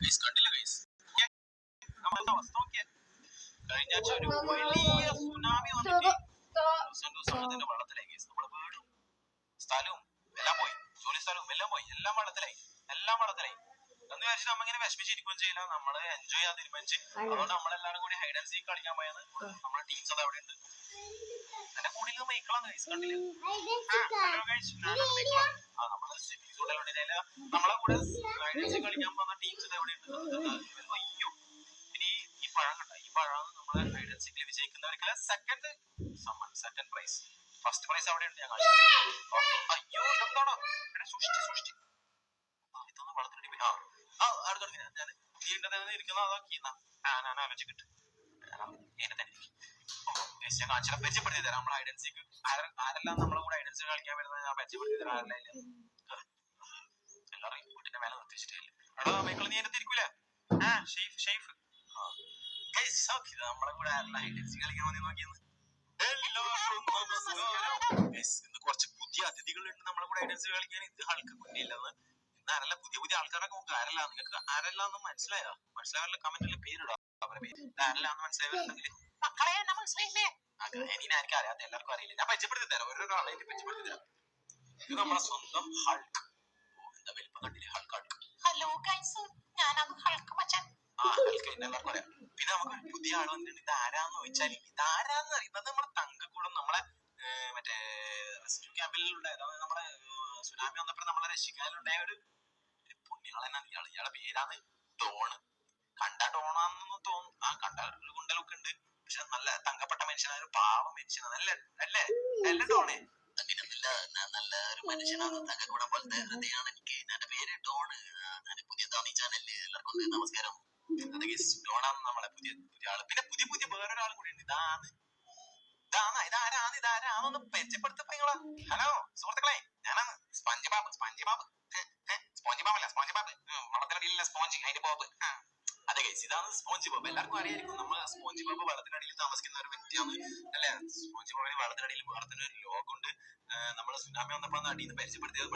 കണ്ടില്ല ഗൈസ്, നമ്മളുടെ അവസ്ഥ നോക്കിയ കഴിഞ്ഞ ആഴ്ച ഒരു വലിയ സുനാമി വന്നിട്ട് സമയത്തിന്റെ വെള്ളത്തിലായി ഗൈസ്. നമ്മുടെ വീടും സ്ഥലവും എല്ലാം പോയി, ജോലി സ്ഥലവും എല്ലാം പോയി, എല്ലാം വെള്ളത്തിലായി എന്ന് വിചാരിച്ചിട്ട് നമ്മ ഇങ്ങനെ വിഷമിച്ചിരിക്കുകയും ചെയ്യില്ല, നമ്മള് എൻജോയ് ചെയ്യാൻ തീരുമാനിച്ച്. അതുകൊണ്ട് നമ്മളെല്ലാരും കൂടി ഹൈഡ് ആൻഡ് സീക്ക് കളിക്കാൻ പോയത്. നമ്മുടെ ടീംസ് അത് അവിടെ ഉണ്ട്. എന്റെ കൂടെ മൈക്കളാണ് ഗൈസ്, കണ്ടില്ലേ? ഹലോ ഗൈസ്, ഞാനാണ് മൈക്കളാണ്. നമ്മള് സ്വിമ്മിംഗ് പൂളിൽ നമ്മളെ കൂടെ ഹൈഡ് ആൻഡ് സീക്ക് കളിക്കാൻ പോകുന്ന ടീംസ് എവിടെ ഉണ്ട്? അയ്യോ, ഇനി ഈ പഴം കണ്ട, ഈ പഴമാണ് നമ്മളെ ഹൈഡ് ആൻഡ് സീക്കിൽ വിജയിക്കുന്നവർക്കുള്ള സെക്കൻഡ് പ്രൈസ്. ഫസ്റ്റ് പ്രൈസ് അവിടെ ഉണ്ട്, ഞാൻ കാണിച്ചു. അയ്യോ, ഇതെന്താണോ? സൂക്ഷിച്ച് ഇതൊന്ന് വളർത്തിട്ട് പോയി. ഞാൻ തീണ്ടത് ഇരിക്കുന്ന അതാക്കി ഞാൻ ആലോചിച്ചിട്ട് ഞാൻ കാണിച്ചാൽ പരിചയപ്പെടുത്തി തരാം. നമ്മൾ ഐഡൻസിക്ക് ആരെല്ലാം നമ്മളെ കൂടെ ഐഡൻസി കളിക്കാൻ വരുന്നത് ഞാൻ പരിചയപ്പെടുത്തി തരാം. എല്ലാവരും വീട്ടിന്റെ മേലെ നിർത്തിച്ചിട്ടില്ല. എടാ മൈക്കിൾ, നീ എന്നെ തിരിക്കൂല? ഷെയ്ഫ് നമ്മളെ കൂടെ ആരെല്ലാം ഐഡൻസി കളിക്കാൻ വന്നി നോക്കിയെന്ന്. ഇന്ന് കുറച്ച് പുതിയ അതിഥികളുണ്ട് നമ്മളെ കൂടെ ഐഡൻസി കളിക്കാൻ. ഇത് ഹൾക്ക് കുഞ്ഞില്ലെന്ന് ഇന്ന് ആരല്ല പുതിയ ആൾക്കാരൊക്കെ നോക്കുക. ആരല്ല നിങ്ങൾക്ക് ആരെല്ലാന്ന് മനസ്സിലായല്ലോ? കമന്റിൽ പേരിടാം. ആരെല്ലാന്ന് മനസ്സിലായിട്ടുണ്ടെങ്കിൽ മക്കളെ എന്നെ മനസ്സിലായില്ലേ? എനിക്ക് അറിയാത്ത എല്ലാവർക്കും അറിയില്ല. ഞാൻ പരിചയപ്പെടുത്തി തരാം, ഓരോരാളായിട്ട് പരിചയപ്പെടുത്തി തരാം. ഇത് നമ്മളെ സ്വന്തം ഹൾക്ക്. എന്താ വലിപ്പം കണ്ടില്ലേ? ഹൾക്ക്. ഹലോ ഗൈസ്, ഞാനാണ് ഹൾക്ക് മച്ചാൻ. ഹൾക്ക് എല്ലാവർക്കും അറിയാം. പിന്നെ നമുക്ക് പുതിയ ആൾ വന്നിട്ടുണ്ട്. ഇത് ആരാന്ന് ചോദിച്ചാൽ ഇതാരാന്ന് അറിയുന്നത് നമ്മളെ തങ്കക്കൂടം, നമ്മളെ മറ്റേ റെസ്ക്യൂ ക്യാമ്പിലുള്ള, അതായത് നമ്മുടെ സുനാമി വന്നപ്പോൾ നമ്മളെ രക്ഷിക്കാനുണ്ടായ ഒരു പുണ്യാളനാണ് ഇയാള്. ഇയാളെ പേരാണ് ഡോണ്. കണ്ട ഡോണാന്ന് തോന്നും. കണ്ട ഒരു ഗുണ്ടലൊക്കെ ഉണ്ട്, പക്ഷെ നല്ല തങ്കപ്പെട്ട മനുഷ്യനാണ്, ഒരു പാവം മനുഷ്യനാണ്. നല്ല ഡോണേ. അങ്ങനെയൊന്നുമില്ല, നല്ല ഒരു മനുഷ്യനാണ്. തങ്കക്കൂടം പോലത്തെ ഹൃദയമാണ് എനിക്ക്. എന്റെ പേര് ഡോണ്. ഞാൻ പുതിയതാണ് ഈ ചാനലില്. എല്ലാവർക്കും നമസ്കാരം. ഡോണാണ് നമ്മളെ പുതിയ ആള്. പിന്നെ പുതിയ വേറൊരാൾ കൂടി ഉണ്ട്. ഇതാരാണെന്ന് പരിചയപ്പെടുത്തപ്പോ നിങ്ങള്. ഹലോ സുഹൃത്തുക്കളെ, ഞാനാണ് സ്പോഞ്ച് ബാബ്. വെള്ളത്തിനടിയിലുള്ള സ്പോഞ്ച്, അതിന്റെ ബോബ്. അതെ ഗൈസ്, ഇതാണ് സ്പോഞ്ച് ബോബ്. എല്ലാവർക്കും അറിയായിരിക്കും. നമ്മൾ സ്പോഞ്ച് ബോബ് വെള്ളത്തിനടിയിൽ താമസിക്കുന്ന ഒരു വ്യക്തിയാണ് അല്ലെ? സ്പോഞ്ച് ബോബിന് വെള്ളത്തിനടിയിൽ വേറെ തന്നെ ഒരു ലോകമുണ്ട്. നമ്മള് സുനാമി വന്നപ്പോഴാണ് അടിയിൽ നിന്ന് പരിചയപ്പെടുത്തിയത്.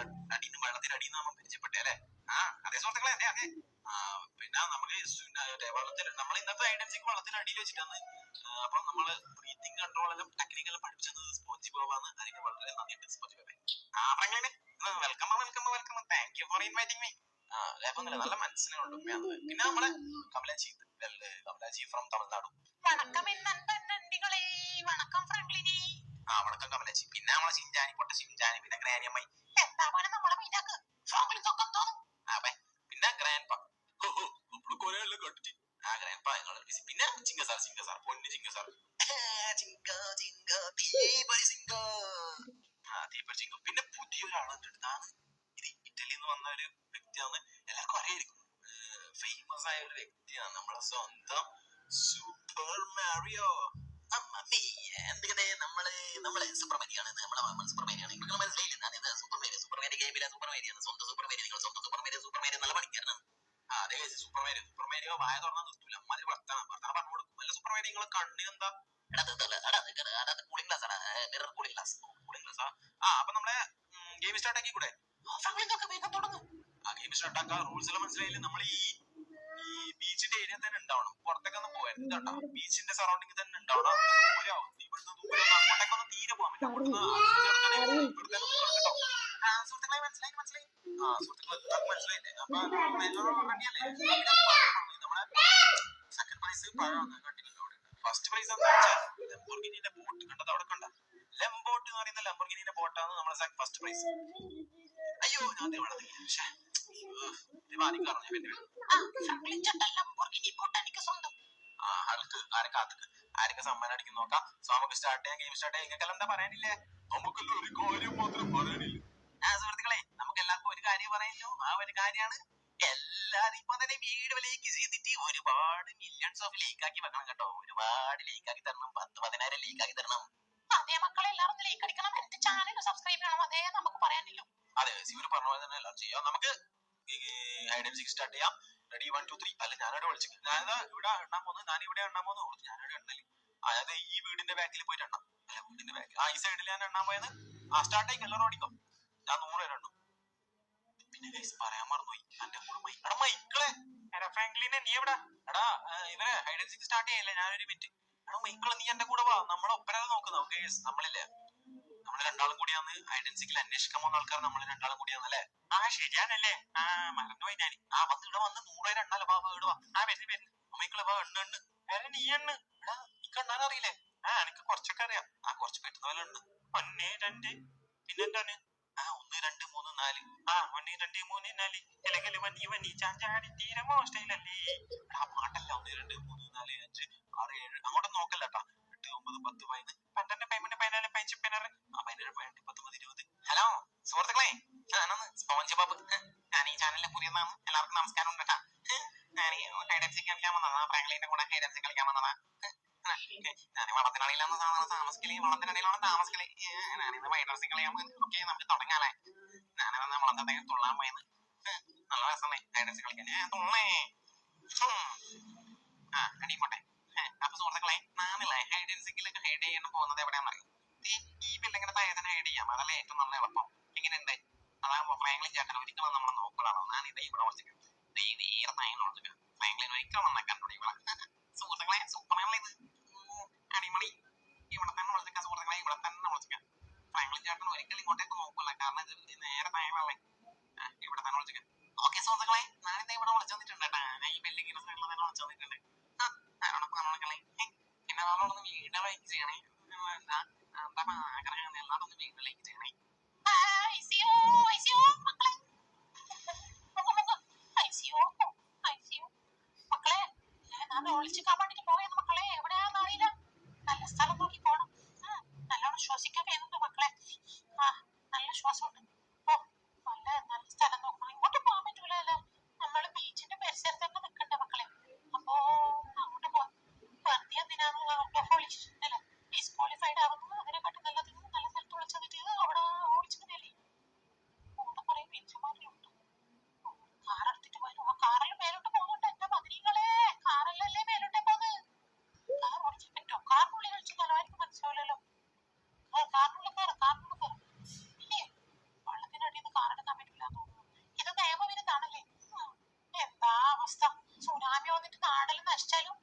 വെള്ളത്തിനടിയിൽ നമ്മൾ പരിചയപ്പെട്ടേ അല്ലെ? അതെ സുഹൃത്തുക്കളെ, അതെ. പിന്നെ നമുക്ക് വെള്ളത്തിൽ നമ്മൾ ഇന്നത്തെ ഐഡൻസിക്ക് വെള്ളത്തിനടിയിൽ വെച്ചിട്ടാണ്. അപ്പൊ നമ്മള് ബ്രീത്തിങ് കൺട്രോളെല്ലാം ടെക്നിക്കെല്ലാം പഠിച്ചത് സ്പോഞ്ച് ബോബാണ്. അതിന് വളരെ നന്ദിയുണ്ട് sponge Boby. Welcome. Thank you for inviting me. നല്ല മനസ്സിലുണ്ട്. പിന്നെ നമ്മളെ കമലാജി ഫ്രം തമിഴ്നാട്. വണക്കം ഫ്രണ്ട്ലിനി. വണക്കം കമലാജി. പിന്നെ നമ്മളെ ഷിൻജാനി, പിന്നെ ഗ്രാനിയമ്മായി. എന്താ പോലെ നമ്മളെ മീനാക്ക് പിന്നെ ഗ്രാൻഡ്പ. കൊറേ കണ്ടിട്ട് ഗ്രാൻഡ്പ. പിന്നെ ചിങ്ക സാർ, പൊന്നു ചിങ്ക സാർ. തീപ്പരി ചിങ്ക. പിന്നെ പുതിയൊരാളുണ്ട്. ഇതാണ് ഇത് ഇറ്റലിയിൽ നിന്ന് വന്ന ഒരു വ്യക്തിയാണ്. എല്ലാവർക്കും അറിയായിരിക്കും. ഫേമസ് ആയ ഒരു വ്യക്തിയാണ് നമ്മളെ സ്വന്തം സൂപ്പർ മാരിയോ. എന്തൊക്കെ നമ്മളെ സൂപ്പർമാരിയാണ്. നമ്മളെ സൂപ്പർമാരിയാണ്. നിങ്ങൾ മനസ്സിലായില്ലേ? ഞാനിത് സൂപ്പർമാരി ഗെയിമിലെ സൂപ്പർമാരിയാണ്. സ്വന്തം സൂപ്പർമാരി. നിങ്ങൾ സ്വന്തം സൂപ്പർമാരി നല്ല പണിക്കാരനാണ്. അതെ സൂപ്പർമാരിയോ വായ തുറന്നാൽ നിർത്തൂല. അമ്മാതിരി വർത്താനം പറഞ്ഞു കൊടുക്കും. നല്ല സൂപ്പർമാരി. നിങ്ങളെ കണ്ണിനെന്താ? കൂളിംഗ് ഗ്ലാസ് ആണ്, മിറർ കൂളിംഗ് ഗ്ലാസ്. അപ്പൊ നമ്മളെ ഗെയിം സ്റ്റാർട്ട് ആക്കി കൂടെ? ഗെയിം സ്റ്റാർട്ട് ആക്കാൻ റൂൾസ് എല്ലാം മനസ്സിലായില്ലേ? നമ്മൾ ഈ ബീച്ചിന്റെ ഏരിയ തന്നെ ഉണ്ടാവണം. പുറത്തേക്ക് ഒന്ന് പോയത് കേട്ടോ. ബീച്ചിന്റെ സറൗണ്ടിങ് തന്നെ ഉണ്ടാവണം. ഇവിടുന്ന് ദൂരം അങ്ങോട്ടേക്കൊന്നും തീരെ പോകാൻ പറ്റില്ല. സുഹൃത്തുക്കളെ മനസ്സിലായി. സുഹൃത്തുക്കളെ മനസ്സിലായില്ലേ? അപ്പൊ റെഡിയല്ലേ? നമ്മളെ സെക്കൻഡ് പ്രൈസ് പഴമാണ്, കണ്ടില്ലല്ലോ? ഫസ്റ്റ് പ്രൈസ് എന്താ വെച്ചാൽ ലംബോർഗിനിന്റെ ബോട്ട്. കണ്ടത് അവിടെ കണ്ട? ലംബോട്ട് എന്ന് പറയുന്ന ലംബോർഗിനിന്റെ ബോട്ടാണ് നമ്മളെ ഫസ്റ്റ് പ്രൈസ്. അയ്യോ, ഞാൻ ആരൊക്കെ സമ്മാനം അടിക്കും നോക്കാം. സോ നമുക്ക് സ്റ്റാർട്ട് ചെയ്യാം. ഗെയിം സ്റ്റാർട്ട് ചെയ്യാം. നിങ്ങൾക്കെല്ലാം എന്താ പറയാനില്ലേ? നമുക്കെല്ലാം ഒരു കാര്യം മാത്രം പറയാനില്ല. സുഹൃത്തുക്കളെ, നമുക്ക് എല്ലാവർക്കും ഒരു കാര്യം പറയുന്നു. ആ ഒരു കാര്യമാണ് എല്ലാരും ഇപ്പൊ തന്നെ വീഡിയോ ലൈക്ക് ചെയ്തിട്ട് ഒരുപാട് മില്യൺസ് ഓഫ് ലൈക്ക് ആക്കി വെക്കണം കേട്ടോ. ഒരുപാട് ലൈക്ക് ആക്കി തരണം. 10,000 ലൈക്ക് ആക്കി തരണം. അതേ മക്കളെ, എല്ലാവരും ലൈക്ക് അടിക്കണം. എന്റെ ചാനൽ സബ്സ്ക്രൈബ് ചെയ്യണം. അതേ നമുക്ക് പറയാനില്ലോ. അതെ, ഇവര് പറഞ്ഞ പോലെ തന്നെ എല്ലാവരും ചെയ്യാം. നമുക്ക് ഹൈഡ് ആൻഡ് സീക്ക് സ്റ്റാർട്ട് ചെയ്യാം. റെഡി 1 2 3. അല്ല, ഞാനവിടെ വിളിച്ചു. ഞാനിവിടെ എണ്ണാൻ പോകുന്നത്. ഞാനിവിടെ എണ്ണാൻ പോകുന്നത്. ഞാനിവിടെ എണ്ണല്. അതായത് ഈ വീടിന്റെ ബാക്കിൽ പോയിട്ട് എണ്ണാം. വീടിന്റെ ബാക്കിൽ ഈ സൈഡിൽ ഞാൻ എണ്ണാൻ പോയത്. സ്റ്റാർട്ട് ആയി. എല്ലാവരും ഓടിക്കോ. ഞാൻ 100 പേര് എണ്ണും. പിന്നെ ഗൈസ് പറയാൻ മറന്നുപോയി. എന്റെ കൂടെ മൈക്കിളെ ഫ്രാങ്ക്ലിനെ നീ എവിടാ? എടാ ഇവരെ ഹൈഡ് ആൻഡ് സീക്ക് സ്റ്റാർട്ട് ചെയ്യല്ലേ, ഞാനൊരു മിനിറ്റ്. എടാ മൈക്കിൾ നീ എന്റെ കൂടെ വാ, നമ്മളെ ഒപ്പരാതെ നോക്കുന്നത്. ഓക്കെ നമ്മളില്ലേ, നമ്മള് രണ്ടാളും കൂടിയാന്ന് ഹൈഡ് ആൻഡ് സീക്കിൽ അന്വേഷിക്കാൻ പോകുന്ന ആൾക്കാർ നമ്മള് രണ്ടാളും കൂടിയാന്നല്ലേ? ആ ശരിയാണല്ലേ, മറന്നുപോയി ഞാൻ. വന്ന് ഇവിടെ വന്ന് 100 പേര് എണ്ണാലോ, വാ ഇവിടെ വാ. വരുന്നു മൈക്കിള് വാ, എണ്ണ്. നീ എണ്ണ്. എടാ നിനക്ക് എണ്ണാൻ അറിയില്ലേ? എനിക്ക് കുറച്ചൊക്കെ അറിയാം. കുറച്ച് പറ്റുന്ന പോലെ ഉണ്ട്. 1 2 പിന്നെന്താണ്? 1 2 3 4. 1 2 3 4 ഇല്ലെങ്കിൽ വന്നി ചാഞ്ചാടി തീരമോ സ്റ്റൈലല്ലേ. പാട്ടല്ല. 1 2 3 4 5 6 7 അങ്ങോട്ടൊന്നും നോക്കല്ലേട്ടാ. 8 9 10 11 12 15 14 15 16 17 18 19 20. ഹലോ സുഹൃത്തുക്കളെ, ഞാനൊന്ന് സ്പോഞ്ച് ബോബ്. ഞാൻ ഈ ചാനലിലെ പുതിയതാണ്. എല്ലാവർക്കും നമസ്കാരം കേട്ടാ. ഞാൻ ഹൈഡൻസി കളിക്കാൻ വന്നതാ, ഫ്രാങ്ക്ലിന്റെ കൂടെ ഹൈഡൻസി കളിക്കാൻ വന്നതാ. ഞാൻ വളത്തിനടിയിലാണ് താമസിക്കല്, വളത്തിനടിയിലാണ് താമസിക്കല്. ഞാനിന്ന് ഹൈഡൻസി കളിയാൻ. ഓക്കെ നമുക്ക് തുടങ്ങാല്ലേ. ഞാനത് വളത്തേക്ക് തുള്ളാൻ പോയത്. നല്ല രസമേ ഹൈഡൻസി കളിക്കാൻ. തുള്ളേ അടിക്കോട്ടെ. അപ്പൊ സുഹൃത്തുക്കളെ, നാമില്ലേ ഹൈഡൻസിക്കിലൊക്കെ ഹൈഡ് ചെയ്യാൻ പോകുന്നത് എവിടെയാണെന്നറിയോ? ഈ ബിൽഡിങ്ങിന്റെ താഴെ തന്നെ ഹൈഡ് ചെയ്യാം. അതല്ലേ ഏറ്റവും നല്ല എളുപ്പം. എങ്ങനെയുണ്ട്? അതാകുമ്പോ ഫ്രാങ്ക്ലിൻ ചേട്ടൻ ഒരിക്കലും നമ്മളെ നോക്കൂടാണോ. ഞാൻ ഇതേ ഇവിടെ വിളിച്ചിട്ട് നേരെ താഴെ വിളിച്ചിട്ട് ഫ്രാങ്ക്ലിൻ ഒരിക്കലും നമ്മളെ കണ്ടുപിടി ഇവിടെ. സുഹൃത്തുക്കളെ സൂപ്പറാണല്ലോ ഇത്, അടിമണി. ഇവിടെ തന്നെ വിളിച്ചിരിക്കാം സുഹൃത്തുക്കളെ, ഇവിടെ തന്നെ വിളിച്ചിരിക്കാം. ഫ്രാങ്ക്ലിൻ ചേട്ടൻ ഒരിക്കലും ഇങ്ങോട്ടേക്ക് നോക്കൂല, കാരണം ഇത് നേരെ താഴെ ഇവിടെ തന്നെ വിളിച്ചിരിക്കാം. ഓക്കെ സുഹൃത്തുക്കളെ, ഞാനിത് ഇവിടെ വിളിച്ചു വന്നിട്ടുണ്ട് കേട്ടാ. ഈ ബിൽഡിങ്ങിന്റെ സൈഡിൽ തന്നെ വിളിച്ചു വന്നിട്ടുണ്ട്. പിന്നെ നമ്മളൊന്ന് വീഡിയോ ലൈക്ക് ചെയ്യണേ. എന്താ ആഗ്രഹം എല്ലാതൊന്ന് വീഡിയോ ലൈക്ക് ചെയ്യണേ. മക്കളെ ഒളിച്ചിക്കാൻ വേണ്ടിട്ട് പോയത് മക്കളെ, എവിടെയാന്ന് അറിയില്ല. നല്ല സ്ഥലം നോക്കി പോണം. നല്ലോണം ശ്വസിക്കാൻ കഴിയുന്നുണ്ട് മക്കളെ. നല്ല ശ്വാസമുണ്ട്. നല്ല സ്ഥലം നോക്കണം. ഇങ്ങോട്ട് പോകാൻ പറ്റൂലല്ലോ, നമ്മള് ബീച്ചിന്റെ പരിസരത്ത് തന്നെ നിക്കണ്ട മക്കളെ. അപ്പോ അങ്ങോട്ട് വെറുതെ എന്തിനാണ് ഡിസ്ക്വാളിഫൈഡ് ആവുന്നത്? അതിനെക്കാട്ടും നല്ലത് നല്ല സ്ഥലത്ത് വിളിച്ചു വന്നിട്ട് അവിടെ ഓടിച്ചതല്ലേ. കൂടെ കുറെ മനുഷ്യന്മാരുണ്ട്. കാറെടുത്തിട്ട് പോയാലും ആ കാറിൽ മേലോട്ട് പോകുന്നുണ്ട്. എന്റെ മതിരികളെ, കാറിലല്ലേ മേലോട്ടേ പോകുന്നത്. കാർ ഓടിക്കാൻ പറ്റുമോ? കാറിനുള്ളിൽ വിളിച്ചാലോ ആർക്കും മനസ്സിലാവില്ലല്ലോ. കാറിനുള്ളിൽ കയറും ഇല്ലേ? വെള്ളത്തിനടിയിൽ നിന്ന് കാറെടുക്കാൻ പറ്റില്ല തോന്നുന്നു. ഇത് നിയമവിരുദ്ധാണല്ലേ. എന്താ അവസ്ഥ? സുനാമി വന്നിട്ട് നാടെല്ലാം നശിച്ചാലും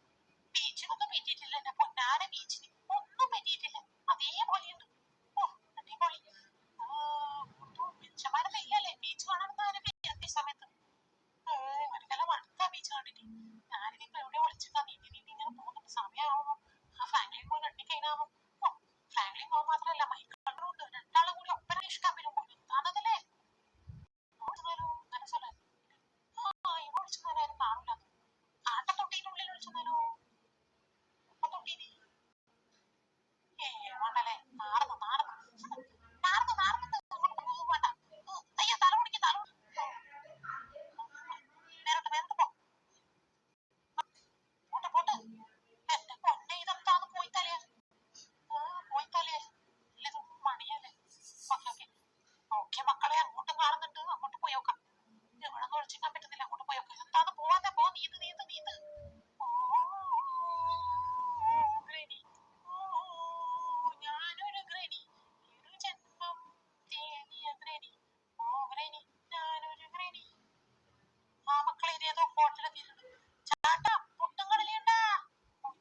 ബീച്ചിനൊന്നും പറ്റിയിട്ടില്ല. എന്റെ പൊന്നാന ബീച്ചിന് ഒന്നും പറ്റിയിട്ടില്ല. അതേപോലെയുണ്ട്. അടിപൊളി. മനുഷ്യന്മാരൊന്നും ഇല്ലല്ലേ ബീച്ച് കാണാൻ ഈ സമയത്ത്. എനിക്കെല്ലാം അടുത്ത ബീച്ച് കണ്ടിട്ട്. ഞാനിതിപ്പോ എവിടെ വിളിച്ചിട്ടാ നീന്തി ഇങ്ങനെ പോകുന്നുണ്ട്. സമയമാവുന്നു. ഫ്രാങ്ക്ലിൻ പോയി കെട്ടിക്കഴിഞ്ഞാവോ. ഫ്രാങ്ക്ലിൻ പോകാൻ മാത്രമല്ല മൈക്കിളും ഉണ്ട്. രണ്ടാളും കൂടി ഒപ്പന ഇഷ്ടം വരും. എന്താണതല്ലേ മനസ്സിലായി. ഇവിടെ വിളിച്ചാലും കാണില്ല. ആട്ടത്തൊട്ടീനുള്ളിൽ വിളിച്ചാലോ തൊട്ടീന് വേണ്ടല്ലേ. അയ്യോ തല കുടിക്കും. നേരിട്ട് പോ. പോട്ടെ എന്റെ പൊന്നെ, ഇതെന്താന്ന് പോയിത്തലേ. ഇല്ലത് മണിയല്ലേ. ഓക്കെ മക്കളെ, അങ്ങോട്ടും കാണുന്നുണ്ട്. അങ്ങോട്ട് പോയി നോക്കാം. ഇവിടെ ഒഴിച്ചിക്കാൻ പറ്റുന്നില്ല. അങ്ങോട്ട് പോയി നോക്കാം. എന്താന്ന് പോവാതെ പോ. നീന്ത്. ഞാനൊരു ഗ്രണി, ഒരു ജന്മം തേടിയ ഗ്രണി. ഗ്രണി, ഞാനൊരു ഗ്രണി. മക്കളെ ഇതേതോ ഹോട്ടലെത്തിയിട്ടുണ്ട്. ചേട്ടാ പുട്ടും കടലയുണ്ടാ?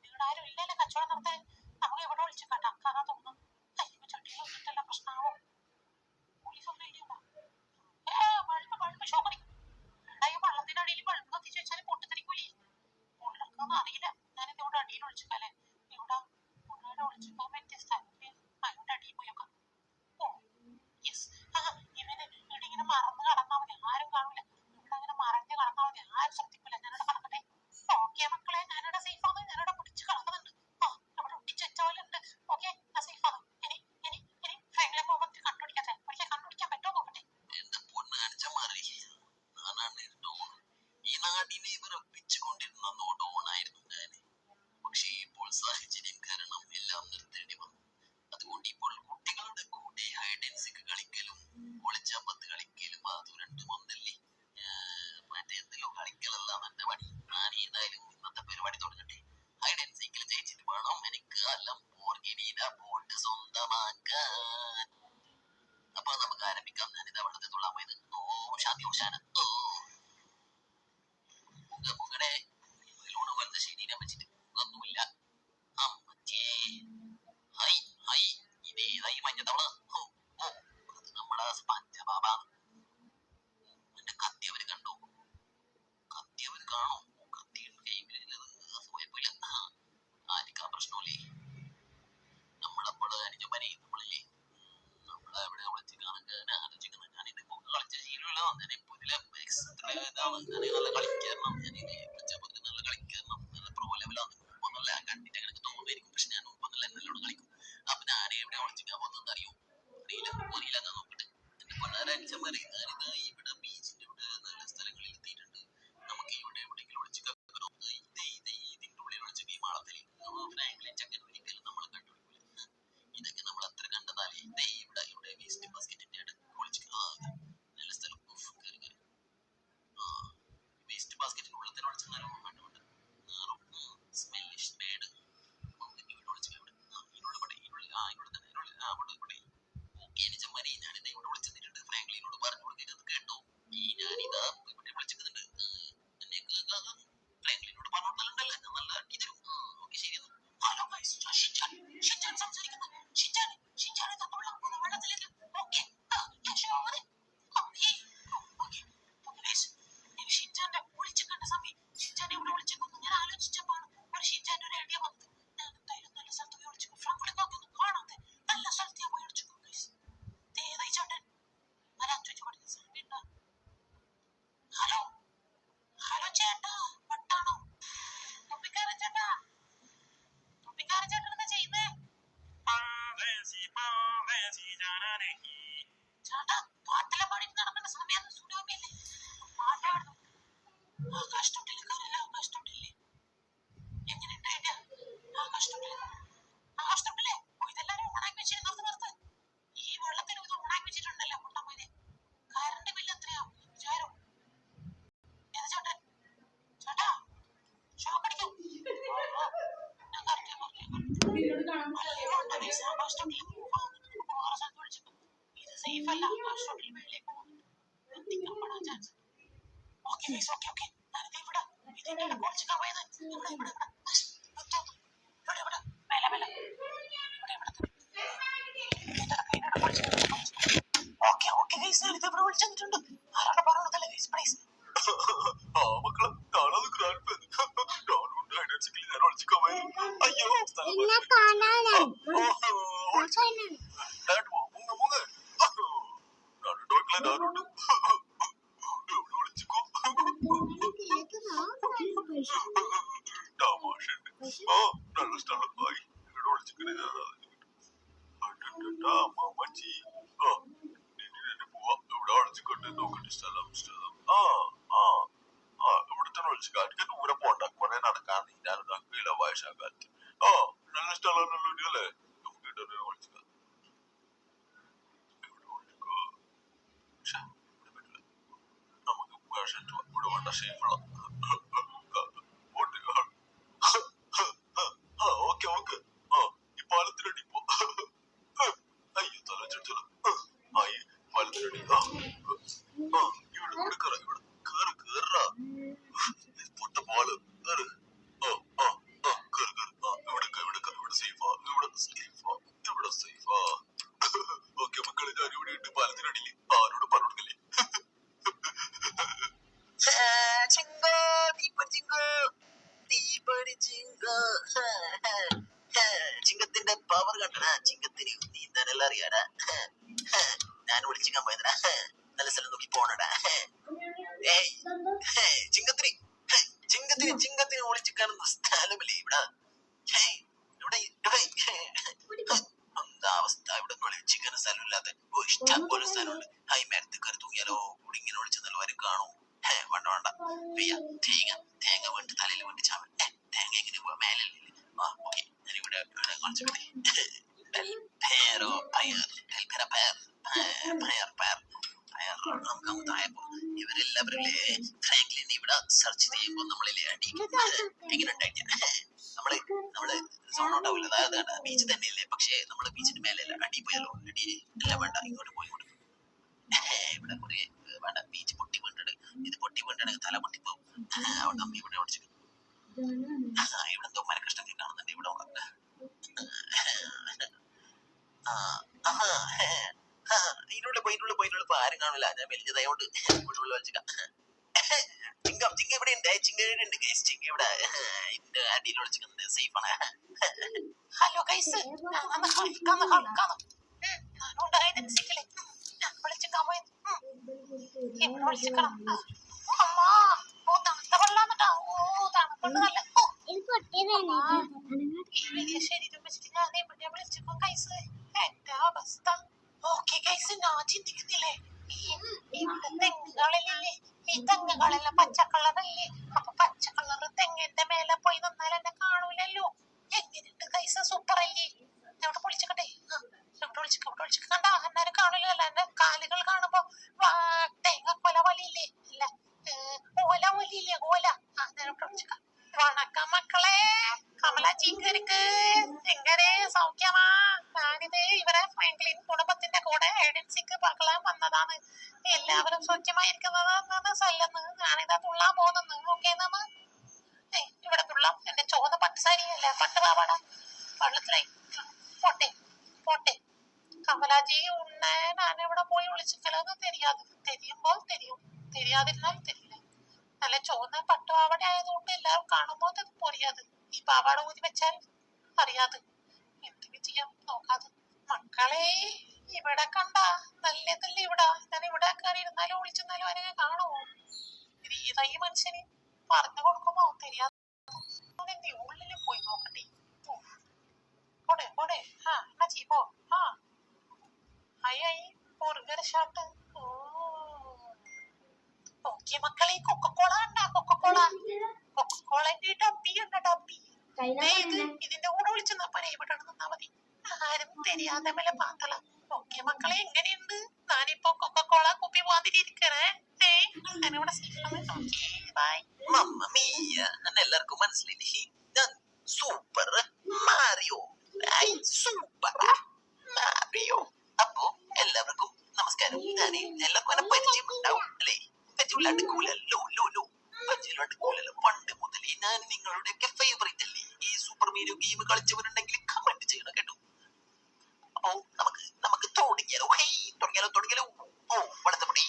നിങ്ങളുടെ ആരും ഇല്ലല്ലേ കച്ചവടം നടത്താൻ? നമുക്ക് എവിടെ വിളിച്ചു കേട്ടാ കാണാൻ തോന്നുന്നു. ചട്ടിയിൽ വന്നിട്ടല്ല പ്രശ്നമാവോ? പോലീസൊന്നും ഇല്ലല്ലോ. ബൾബ് ഷോക്കടിക്കും. വെള്ളത്തിനടിയിൽ ബൾബ് കത്തിച്ചു വെച്ചാൽ പൊട്ടിത്തെറിക്കൂലേ. ഉള്ളൊന്നും അറിയില്ല. ഞാനിത് ഇവിടെ അടിയിൽ വിളിച്ചിട്ടല്ലേ. ഇവിടെ വിളിച്ചിട്ടാൻ പറ്റിയ സ്ഥലത്ത് അതിന്റെ അടിയിൽ പോയി നോക്കാം. ഇവന് ഇവിടെ ഇങ്ങനെ മറന്ന് കടന്നാൽ മതി, ആരും കാണില്ല. ഇവിടെ അങ്ങനെ മറഞ്ഞ് കടന്നാൽ മതി, ആരും ശ്രദ്ധിക്കില്ല. ഞാനിവിടെ കടക്കട്ടെ. ഓക്കെ മക്കളെ, ഞാനിവിടെ സേഫാണ്. ഞാനിവിടെ പിടിച്ച് കിടക്കുന്നുണ്ട്. ഇവിടെ ഒട്ടിച്ച് വെച്ച പോലെ ഉണ്ട്. ഓക്കെ ഞാൻ സേഫാണ്. ഇനി ഫ്രാങ്ക്ലിൻ പോകുമ്പോൾ കണ്ടുപിടിക്കാൻ പറ്റുമോ നോക്കട്ടെ. എന്റെ പൊണ്ണ് കാണിച്ച മാറി. ഞാനാണ് ഡോൺ. ഈ നാടിനെ വിറപ്പിച്ചുകൊണ്ടിരുന്ന ഡോണായിരുന്നു ഞാന്. പക്ഷേ ഇപ്പോൾ സാഹചര്യം കാരണം എല്ലാം നിർത്തേണ്ടി വന്നു. അതുകൊണ്ട് ഇപ്പോൾ കുട്ടികളുടെ കൂടെ ഹൈഡ് ആൻഡ് സീക്ക് കളിക്കലും ഒളിച്ചാമ്പത്ത് കളിക്കലും അത് രണ്ടും ഒന്നല്ലേ. മറ്റേന്തെല്ലോ കളിക്കലല്ല എന്റെ പണി. ഞാൻ ഏതായാലും ഇന്നത്തെ പരിപാടി തുടങ്ങട്ടെ. ഹൈഡ് ആൻഡ് സീക്കിൽ ജയിച്ചിട്ട് വേണം എനിക്ക് ലംബോർഗിനിയുടെ ബോട്ട് സ്വന്തമാക്കാൻ. അപ്പൊ നമുക്ക് ആരംഭിക്കാം. ഞാനിതാ വെള്ളത്തിൽ തുള്ളാൻ പോയത്. ശാന്തി ഓശാന. ഇതിലെ എക്സ്ട്രാ ഇതാണ്. ഞാൻ നല്ല കളിക്കാരണം. ഞാൻ പച്ചപ്പത്തിൽ നല്ല കളിക്കാരണം. നല്ല പ്രോ ലെവലാണ്. മുമ്പൊന്നല്ല കണ്ടിട്ട് എനിക്ക് തോന്നുമായിരിക്കും. പക്ഷെ ഞാൻ മുമ്പൊന്നല്ല നല്ലോണം കളിക്കും. അപ്പൊ ഞാൻ എവിടെ ഒളിച്ചിക്കാൻ പോകുന്നത് അറിയോ? അറിയില്ല ഞാൻ നോക്കട്ടെ. എന്റെ പൊന്നാരടിച്ചമാരെ ഞാനിതാ ഇവിടെ ബീച്ചിന്റെ ഇവിടെ നല്ല സ്ഥലങ്ങളിൽ എത്തിയിട്ടുണ്ട്. നമുക്ക് ഇവിടെ എവിടെയെങ്കിലും ഒളിച്ചിക്കാൻ ഇതിന്റെ ഉള്ളിൽ ഒളിച്ച ഈ മാളത്തിൽ ഫ്രാങ്ക്ലിൻ ചക്കൻ ഒരിക്കലും നമ്മൾ കണ്ടുപിടിക്കില്ല. ഇതൊക്കെ നമ്മൾ അത്ര കണ്ടതാലേ ഇവിടെ വേസ്റ്റ് ബാസ്കറ്റിന്റെ അടുത്ത് ഒളിച്ചിക്കുക. നല്ല സ്ഥലം വേസ്റ്റ് ബാസ്കറ്റിന്റെ ഉള്ളിൽ തന്നെ ഒളിച്ചെന്നാലും കണ്ടുകൊണ്ട് സ്മെല്ലിഷ് ബേഡ് ഇവിടെ ഒളിച്ചിട്ട് ഇവിടെ തന്നെ എനിച്ചമാരി ഞാനിതാ ഇവിടെ വിളിച്ചെന്നിട്ടുണ്ട്. ഫ്രാങ്ക്ലിനോട് പറഞ്ഞു കൊടുത്തിട്ട് കേട്ടോ. ഞാനിതാ ഇവിടെ വിളിച്ചിട്ടുണ്ട്. ഫ്രാങ്ക്ലിനോട് പറഞ്ഞു കൊടുത്താലുണ്ടല്ലോ ഞാൻ നല്ല അടി തരും. ഓക്കെ ശരി. ഹലോ ഷിൻചാൻ സംസാരിക്കുന്നു. ഷിൻചാൻ വെള്ളത്തിലേക്ക് ഓക്കെ ഷിൻചാന്റെ വിളിച്ചു കണ്ട സമയം ഷിൻചാനെ ഇവിടെ വിളിച്ചെന്ന് ഞാൻ ആലോചിച്ചപ്പോൾ ഒരു ഷിൻചാന്റെ ഒരു ഐഡിയ വന്നത്. ഞാൻ എന്തായാലും നല്ല സ്ഥലത്ത് പോയി വിളിച്ചു. ഫ്രാങ്ക്ലിൻ നോക്കുന്നു കാണാതെ നല്ല സ്ഥലത്ത് ഞാൻ പോയി വിളിച്ചു. ഏതായി ചേട്ടൻ വരാൻ ചോദിച്ചു പഠിക്കുന്ന സമയമുണ്ടോ? ഹലോ ചേട്ടാ വട്ടാണോ? തൊപ്പിക്കാരൻ ചേട്ടാ എന്താ ചെയ്യുന്നേ? ചേട്ടാ പാട്ടെല്ലാം പാടിയിട്ട് നടക്കുന്ന സമയം സുനാമിയല്ലേ? പാട്ടാടുന്നു. ആകാശത്തൊട്ടില്ലേ? ആകാശത്തൊട്ടില്ലേ? എങ്ങനെയുണ്ട് ഐഡിയ? ആകാശത്തൊട്ടില്ലേ? ഇതെല്ലാരും ഓണാക്കി വെച്ചിരുന്നു. നിർത്ത് ഈ വെള്ളത്തിൽ ഇത് ഓണാക്കി വെച്ചിട്ടുണ്ടല്ലോ മുട്ടമ്മനെ. കറണ്ട് ബില്ല് എത്രയാവും വിചാരം? ഏത് ചേട്ടൻ? ചേട്ടാ ഷോക്കടിക്കും. ഞാൻ കറക്റ്റ് ഇത് സേഫ് അല്ല. ആകാശത്തൊട്ടിൽ മേലേക്ക് പോകുന്നു. ചാൻസ് ഓക്കെ ഞാനിത് ഇവിടെ ഇതിന്റെ കുളിച്ചിക്കാൻ പോയത് ഇവിടെ മേലെ ഓക്കെ ഗൈസ് ഞാനിത് ഇവിടെ വിളിച്ചിട്ടുണ്ട്. ആരാണ് പറഞ്ഞതല്ലേ ഗൈസ് പ്ലീസ്. മക്കളെ കാണാതെ ഞാൻ ഒളിച്ചിക്കാൻ പോയത്. അയ്യോ നല്ല സ്ഥലമായി ഇവിടെ ഒളിച്ചിക്കണേ. മാമച്ചി പോവാ ഇവിടെ ഒളിച്ചിക്കൊണ്ട് നോക്കട്ടെ. സ്ഥലം ഇവിടെ തന്നെ ഒളിച്ചിക്ക. എനിക്ക് ദൂരെ പോണ്ട. കുറെ നടക്കാൻ നീരാ വയസ്സാകാലത്ത്. നല്ല സ്ഥലം അല്ലേ? നമുക്ക് ഇവിടെ ഒളിച്ചിക്ക. നമുക്ക് ഇവിടെ വേണ്ട സേഫുള്ള ഓക്കെ ഈ പാലത്തിനടി പോ. അയ്യോ തലച്ചോ പാലത്തിനടി ഇവിടെ കേറാ പൊട്ട പാല് കേറ്. ഇവിടെ സേഫാ. ഓക്കെ മക്കളെ ഞാൻ ഇവിടെ ഉണ്ട് പാലത്തിനടിയിൽ. ആരോട് പറഞ്ഞില്ലേ? ചിങ്കത്തിന്റെ പവർ കണ്ടടാ. ചിങ്കത്തിന് നീന്താനെല്ലാം അറിയാടാ. ഞാൻ വിളിച്ചിക്കാൻ പോയതടാ. നല്ല സ്ഥലം നോക്കി പോണടാ. ചിങ്കത്തിന് ഒളിച്ചിക്കാനൊന്നും സ്ഥലമില്ലേ ഇവിടെ? എന്താ അവസ്ഥ? ഇവിടെ ഒളിച്ചിക്കാൻ സ്ഥലമില്ലാതെ ഇഷ്ടം പോലെ സ്ഥലമുണ്ട്. മരത്തിൽ കയറി തൂങ്ങിയാലോ കൂടി ഇങ്ങനെ ഒളിച്ചെന്നാലും ആരും കാണും. വേണ്ട തേങ്ങ വേണ്ടി തലയിൽ വേണ്ടി ചാവൻ. തേങ്ങ എങ്ങനെ പോവാ? മേലല്ലേ? ഓക്കെ ഞാനിവിടെ കളിച്ചോട്ടെ. നമുക്ക് താഴെപ്പോ ഇവരെല്ലാവരല്ലേ ഫ്രാങ്ക്ലിൻ ഇവിടെ സെർച്ച് ചെയ്യുമ്പോ നമ്മളില്ലേ അടിക്കും. എങ്ങനെ ഉണ്ടായിട്ട് നമ്മള് സോൺ ഔട്ട് ആവില്ല. അതായത് ബീച്ച് തന്നെയല്ലേ? പക്ഷെ നമ്മള് ബീച്ചിന്റെ മേലല്ല. അടി പോയാലോ? അടി എല്ലാം വേണ്ട. ഇങ്ങോട്ട് പോയി ഇവിടെ കുറെ വേണ്ട. ബീച്ച് പൊട്ടി വീണ്ടിട്ട് ഇത് പൊട്ടി വീണ്ടാണെങ്കിൽ തല പൊട്ടിപ്പോവും. അവിടെ അമ്മ ഇവിടെ ഓടിച്ചു. ഇവിടെ എന്തോ മരക്കഷ്ടങ്ങൾ കാണുന്നുണ്ട്. ഇവിടെ ഇതിനുള്ളിൽ പോയിട്ടുള്ള ആരും കാണില്ല. ഞാൻ വലിയതായോണ്ട് ഉള്ളിൽ വലിച്ചിക്കാം. ചിങ്ക ഇവിടെ ഉണ്ട്. ചിങ്ക ഇവിടെ ഇതിന്റെ അടിയിൽ ഒളിച്ചിട്ടുണ്ട്. സേഫ് ആണ്. ഹലോ ഗൈസ്, ഒളിച്ചിക്കാൻ പോയത്. ഇവിടെ ഒളിച്ചിക്കണം. അമ്മാ ഓ തണുത്ത വെള്ളാന്നിട്ടാ. ഓ തണുപ്പുണ്ട് നല്ല. ഈ വലിയ ശരീരം വെച്ചിട്ട് ഞാൻ എവിടെ വിളിച്ചപ്പോ കൈസ് എന്റെ അവസ്ഥ. ഓക്കെ കൈസ് ഞാൻ ചിന്തിക്കുന്നില്ലേ, ഇവിടെ തെങ്ങുകളില്ലേ, ഈ തെങ്ങുകളെല്ലാം പച്ച കളറല്ലേ, അപ്പൊ പച്ച കളർ തെങ്ങിന്റെ മേലെ പോയി നിന്നാൽ എന്നെ കാണൂലല്ലോ. എങ്ങനെയുണ്ട് കൈസ്, സൂപ്പർ അല്ലേ? ഇവിടെ പൊളിച്ചോട്ടെ, ഇവിടെ വിളിച്ചിട്ട് കണ്ടാ എന്നാലും കാണൂലല്ലോ. എന്റെ കാലുകൾ കാണുമ്പോ തേങ്ങ കൊല വലിയില്ലേ, ഇല്ല ഓല ഒലിയില്ലേ, ഓല അന്നേരം ഇവിടെ വിളിച്ചിക്കാം. വണക്കം മക്കളെ, കമലാച്ചിക്ക് എങ്ങനെ സൗഖ്യമാ? ഞാനിത് ഇവരെ ഫ്രാങ്ക്ലിൻ കുടുംബത്തിന്റെ കൂടെ ഏജൻസിക്ക് പകലാൻ വന്നതാണ്. എല്ലാവരും സൗഖ്യമായിരിക്കുന്നതെന്ന് സല്ലെന്ന് ഞാനിതാ തുള്ളാൻ പോകുന്നെന്ന്. ഓക്കെ നമ്മ ഇവിടെ തുള്ളാം. എന്റെ ചോന്ന പട്ടുസാരിയല്ല, പട്ടുപാവാട വെള്ളത്തിലായി. പോട്ടെ പോട്ടെ കമലാജി ഉണ്ണേ, ഞാനെവിടെ പോയി വിളിച്ചിക്കലെന്ന് தெரியாது. தெரிയുമ്പോൾ தெரியும், தெரியாതിരുന്നാൽ தெரிയില്ല. നല്ല ചുവന്ന പട്ടുപാവാട ആയതുകൊണ്ട് എല്ലാവരും കാണുമ്പോൾ അത് പൊറിയാത്. ഈ പാവാട ഊതി വെച്ചാൽ അറിയാതെ എന്തെങ്കിലും ചെയ്യാം നോക്കാതെ. മക്കളെ ഇവിടെ കണ്ട നല്ലതല്ലേ, ഇവിടെ ഞാൻ ഇവിടെ കയറി ഇരുന്നാലും വിളിച്ചെന്നാലും അവരെ കാണുമോ? ഇത് ഏതാ ഈ മനുഷ്യന് പറഞ്ഞു കൊടുക്കുമോ தெரியாது. ഉള്ളില് പോയി നോക്കട്ടെ. പോടെ പോടെ എന്നാ ചെയ്യപ്പോ. ആയി ബർഗർ ഷാട്ട്. ഓക്കെ മക്കളെ, കൊക്കക്കോള ഉണ്ടാ, കൊക്കക്കോളന്റെ ഡബ്ബി ഉണ്ട്, ഡബ്ബി. ഇതിന്റെ കൂടെ വിളിച്ചെന്നാ പോരെ, ഇവിടെ നിന്നാ മതി, ആരും தெரியாத മേലെ പാത്തള. ഓക്കെ മക്കളെ, എങ്ങനെയുണ്ട്? ഞാനിപ്പോ കൊക്കക്കോള കുപ്പി പോകാതിരിക്കണേ. ഞാനിവിടെ ബൈ. എല്ലാവർക്കും മനസ്സിലായി സൂപ്പർ മാരിയോ, സൂപ്പർ മാരിയോ. അപ്പൊ എല്ലാവർക്കും നമസ്കാരം. എല്ലാവർക്കും എന്നെ പരിചയം ഉണ്ടാവും അല്ലേ? പരിചയമില്ലാണ്ടിക്കൂലല്ലോ. പണ്ട് മുതലേ ഞാൻ നിങ്ങളുടെയൊക്കെ ഫേവറേറ്റ് അല്ലേ? ഈ സൂപ്പർ മാരിയോ ഗെയിം കളിച്ചവരുണ്ടെങ്കിൽ കമന്റ് ചെയ്യണം കേട്ടോ. അപ്പൊ നമുക്ക് തുടങ്ങിയാലോ? തുടങ്ങിയാലോ. ഓ വെള്ളത്തപ്പൊടി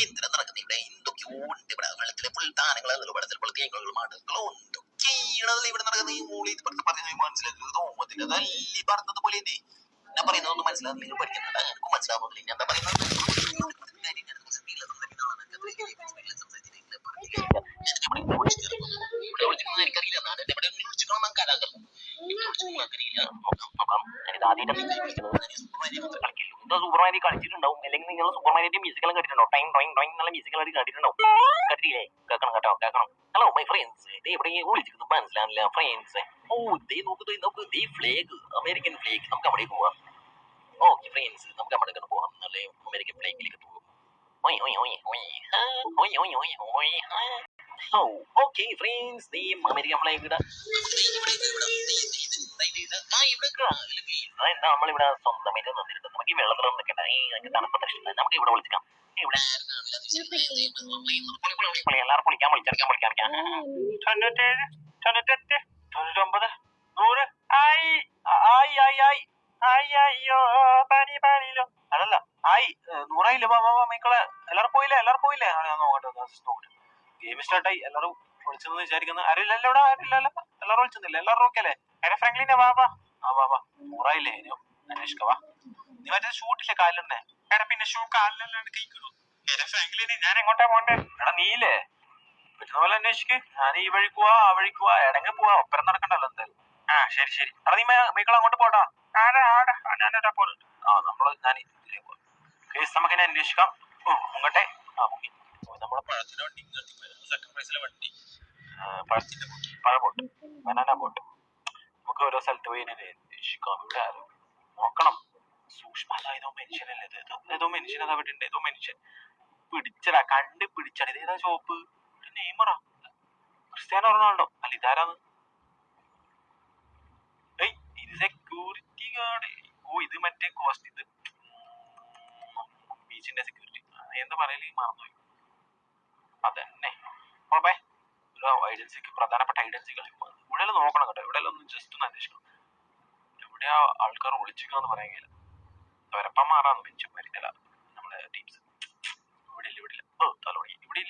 എന്തിനാ നടക്കുന്നത് ഇവിടെ? എന്തൊക്കെയോ ഉണ്ട് ഇവിടെ. വെള്ളത്തിലെ ഫുൾ താനങ്ങളാണല്ലോ, വെള്ളത്തിൽ ഫുൾ തേങ്ങകളും മാടങ്ങളും എന്തൊക്കെയാണല്ലോ ഇവിടെ നടക്കുന്നത്. ഈ മൂളി പറഞ്ഞ മനസ്സിലാക്കുന്നത് തോമത്തില്ല. അതല്ലി പറഞ്ഞത് പോലെ തന്നെ ഞാൻ പറയുന്നതൊന്നും മനസ്സിലാകുന്നില്ല. നിങ്ങൾ പഠിക്കുന്നുണ്ട്, എനിക്കും മനസ്സിലാവുന്നില്ല. ഞാൻ എന്താ പറയുന്നത്? എനിക്കറിയില്ല, ഞാൻ എവിടെ വിളിച്ചിട്ടോ നമുക്ക് അറിയാം. സൂപ്പർമാരി കളിച്ചിട്ടുണ്ടാവും, അല്ലെങ്കിൽ നിങ്ങൾ സൂപ്പർമാരിന്റെ മ്യൂസിക്കെല്ലാം കേട്ടിട്ടുണ്ടാവും. ടൈം ടോയിങ് ടോയിങ് എന്നുള്ള മ്യൂസിക്കെല്ലാം കേട്ടിട്ടുണ്ടാവും. കേട്ടില്ലേ? കേൾക്കണം കേട്ടോ, കേൾക്കണം. ഹലോ മൈ ഫ്രണ്ട്സ്, ഇവിടെ വിളിച്ചിരിക്കുന്നത് മനസ്സിലാവില്ല ഫ്രണ്ട്സ്. ഓ നോക്കൂ ഫ്ലേഗ്, അമേരിക്കൻ ഫ്ലേഗ്. നമുക്ക് അവിടെ പോവാം. ഓക്കെ ഫ്രണ്ട്സ്, നമുക്ക് അവിടെ പോവാം. നല്ല അമേരിക്കൻ ഫ്ലേഗിലേക്ക് പോകും. ഓക്കെ ഫ്രണ്ട്സ്, അമേരിക്കൻ ഫ്ലേഗ് നമ്മളിവിടെ സ്വന്തമായിട്ട് നിന്നിട്ട് നമുക്ക് ഈ വെള്ളത്തിലൊന്നും നിൽക്കണ്ട. നമുക്ക് തണുപ്പത്തെ ഇഷ്ടം, നമുക്ക് ഇവിടെ വിളിക്കാം. ഇവിടെ എല്ലാവരും പൊളിക്കാൻ 97, 98, 99, 100. അയ്യോ പനിലോ അതല്ല. 100 മക്കളെ. എല്ലാവരും പോയില്ലേ? നോക്കട്ടെ. ഗെയിം സ്റ്റാർട്ടായി. എല്ലാവരും വിളിച്ചെന്ന് വിചാരിക്കുന്നത്. ആരില്ലല്ലോ ഇവിടെ? ആരില്ലല്ലോ. എല്ലാവരും വിളിച്ചെന്നില്ല? എല്ലാവരും ഓക്കെ അല്ലേ? ഫ്രാങ്ക്ലിനെ വാ 100 അന്വേഷിക്ക വാ. നീ മറ്റേ ഷൂട്ടില്ലേ കാലിലുണ്ടേ? പിന്നെ ഷൂ കാലിലല്ലാണ്ട് കഴിക്കണോ? ഫ്രാങ്ക്ലിനെ ഞാൻ എങ്ങോട്ടാ പോണ്ടേ? എടാ നീയില്ലേ? പറ്റുന്ന പോലെ അന്വേഷിക്ക്. ഞാൻ ഈ വഴിക്ക് പോവാ, ആ വഴിക്ക് പോവാ, എടങ്ങ് പോവാ. ഒപ്പരം നടക്കണ്ടല്ലോ എന്തായാലും. ശരി. എടാ നീ മൈക്കിൾ അങ്ങോട്ട് പോടാ. ഞാനെടാ പോലെ. ഞാൻ ഇതിലേ പോവാം. നമുക്കിനെ അന്വേഷിക്കാം. മുങ്ങട്ടെ. മുങ്ങി. നമ്മളെ പഴത്തിന്റെ വണ്ടി, സെക്കൻഡ് പ്രൈസിലെ വണ്ടി, പഴത്തിന്റെ പഴബോട്ട്, ബനാന ബോട്ട്. നമുക്ക് ഓരോ സ്ഥലത്ത് പോയി അന്വേഷിക്കാം. ഇവിടെ ആരും നോക്കണം. സൂക്ഷ്മ. ഏതോ മനുഷ്യനല്ലേ? ഏതോ മനുഷ്യൻ അതാ വിട്ടുണ്ട്. ഏതോ മനുഷ്യൻ പിടിച്ചടാ, കണ്ടുപിടിച്ചടാ. ഇതേതാ ഷോപ്പ്? നെയ്മറാ? Cristiano Ronaldo? അല്ല ഇതാരാന്ന്? ഇത് സെക്യൂരിറ്റി ഗാർഡ്. ഇത് മറ്റേ കോസ്റ്റ്, ഇത് ബീച്ചിന്റെ സെക്യൂരിറ്റി. എന്താ പറയല്, മറന്നുപോയി. അതന്നെ ഏജൻസിക്ക് പ്രധാനപ്പെട്ട ഏജൻസികൾ ഇവിടെ നോക്കണം കേട്ടോ. ഇവിടെ ഒന്ന് ജസ്റ്റ് ഒന്ന് അന്വേഷിക്കണം. എവിടെയാ ആൾക്കാർ വിളിച്ചിരിക്കണമെന്ന് പറയാൻ കഴിയില്ല. പരപ്പം മാറാന്ന് മനുഷ്യന്മാരിക്കല നമ്മുടെ ടീംസ്.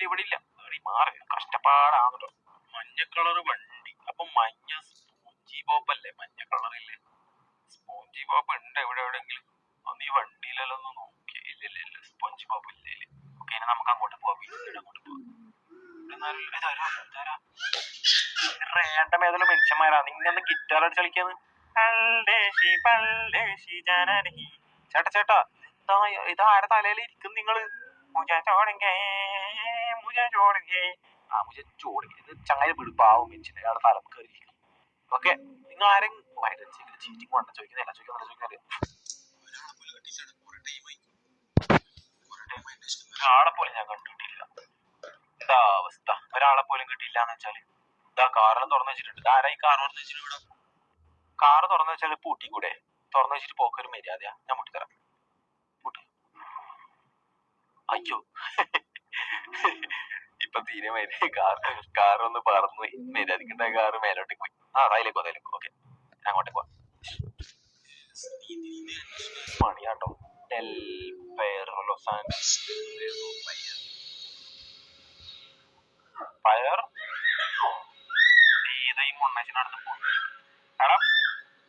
ഇവിടില്ല. ഇവിടെ മാറി. കഷ്ടപ്പാടാണല്ലോ. മഞ്ഞ കളർ വണ്ടി. അപ്പൊ മഞ്ഞ സ്പോഞ്ചി ബോബ് അല്ലേ? മഞ്ഞ കളറില്ലേ സ്പോഞ്ചി ബോബ് ഉണ്ട് ഇവിടെ എവിടെയെങ്കിലും? നമുക്ക് അങ്ങോട്ട് പോവാം. അങ്ങോട്ട് പോവാം. റേണ്ടം ഏതെങ്കിലും മനുഷ്യന്മാരാ നിങ്ങന്ന് ഗിറ്റാർ അടിച്ച് കളിക്കാന്ന്. ചേട്ടാ ചേട്ടാ എന്താ ഇതാരെ തലയിൽ ഇരിക്കും നിങ്ങള്? ചങ്ങായി വിട്, പാവം മനുഷ്യനെ അയാളെ തല കയറിയിരിക്കും. ഓക്കെ, നിങ്ങൾ ആരും ചീറ്റിങ് വേണ്ട ചോദിക്കുന്നില്ല. ഒരാളെ പോലും ഞാൻ കണ്ടിട്ടില്ല. എന്താ അവസ്ഥ? ഒരാളെ പോലും കിട്ടിയില്ല എന്ന് വെച്ചാല് ഇതാ കാറെല്ലാം തുറന്നു വെച്ചിട്ടുണ്ട്. ആരാ ഈ കാർ തുറന്നു വെച്ചിട്ട്? ഇവിടെ കാറ് തുറന്നു വെച്ചാൽ പൂട്ടിക്കൂടെ? തുറന്നു വെച്ചിട്ട് പോക്കൊരു മര്യാദയാ? ഞാൻ മുട്ടിത്തരാം. പൂട്ടി. അയ്യോ ഇപ്പൊ തീരെ കാറൊന്ന് പറന്നുപോയി. മര്യാദക്കുണ്ടായ കാറ് മേലോട്ടേക്ക് പോയി. അതിലേക്ക് ഓക്കെ, അങ്ങോട്ടേക്ക് പോവാം. മണിയാട്ടോ. ഫയർ ഈ മുണ്ണച്ചിനടുത്ത് പോയി. എടാ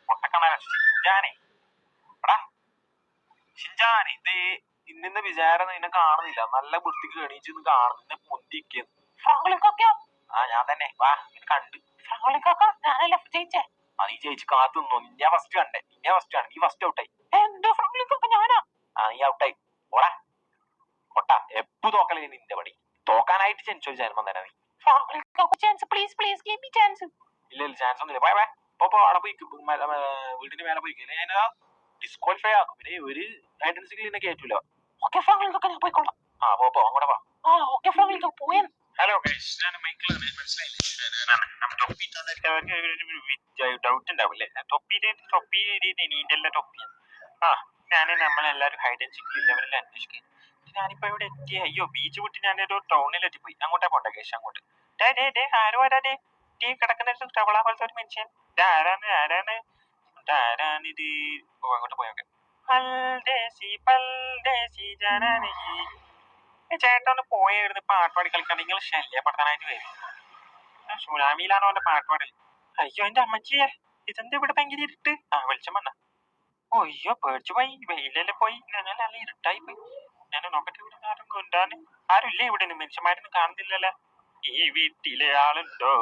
പൊട്ടക്കണ ഷിൻജാനെ ഇത് ഇന്നിന്ന് വിചാരം നിന്നെ കാണുന്നില്ല. നല്ല വൃത്തിക്ക് എണീച്ച് കാണുന്നു. നിന്നെ പൊന്തിക്കുന്നു. ഞാൻ തന്നെ വാ കണ്ട്. നീ ജയിച്ച് കാത്തു നിന്നോ. നിന്നെ ഫസ്റ്റ് കണ്ടേ. നിന്നെ ഫസ്റ്റ് ആണ്. നീ ഫസ്റ്റ് ഔട്ടായി. നീ ഔട്ടായി. ഓടാ പൊട്ട. എപ്പോ തോക്കലേ നിന്റെ പടി. തോക്കാനായിട്ട് ജനിച്ചൊരു ജന്മം തന്നെ നീ. ഇല്ല ചാൻസ് ഒന്നുമില്ല. പോയ പോ അവിടെ പോയി വീടിന്റെ മേലെ പോയി ഡിസ്ക്വാളിഫൈ ആക്കും. പിന്നെ ഒരു ഐഡന്റിറ്റിയിൽ നിന്നെ കേറ്റൂല. പോയിക്കോളാം. പോ അങ്ങോട്ട് പോ. ഹലോ ഞാൻ മൈക്കിളാണ്. മനസ്സിലായില്ലേ? ഡൗട്ട് ഉണ്ടാവില്ലേ? തൊപ്പിന്റെ തൊപ്പിയാണ്. നമ്മളെല്ലാരും ഹൈഡ് ആൻഡ് സീക്ക് ലെവലിൽ അന്വേഷിക്കും. ഞാനിപ്പോ ഇവിടെ എത്തി. അയ്യോ ബീച്ച് വിട്ട് ഞാനൊരു ടൗണിലെത്തി പോയി. അങ്ങോട്ടാ പോട്ടെ കേശ്. അങ്ങോട്ട് ആരോ വരാതെ കിടക്കുന്ന ടവള പോലത്തെ ഒരു മനുഷ്യൻ. ആരാണിത്? അങ്ങോട്ട് പോയൊക്കെ. ചേട്ടൊന്ന് പോയായിരുന്നു പാട്ടുപാടി കളിക്കാൻ. നിങ്ങൾ ശല്യപ്പെടുത്താനായിട്ട് വരും. സുനാമിയിലാണോ അവന്റെ പാട്ടുപാടി? അയ്യോ എന്റെ അമ്മച്ചിയെ, ഇതെന്താ ഇവിടെ ഭയങ്കര ഇരുട്ട്? വെളിച്ചം വന്ന. അയ്യോ പേടിച്ചു പോയി. വെയിലെല്ലാം പോയി. നല്ല ഇരുട്ടായി പോയി. ഞാൻ നോക്കട്ടെ ഇവിടെ ആരും കൊണ്ടാണ്. ആരുമില്ലേ ഇവിടെ? മനുഷ്യന്മാരൊന്നും കാണുന്നില്ലല്ലോ. ഈ വീട്ടിലെ ആളുണ്ടോ?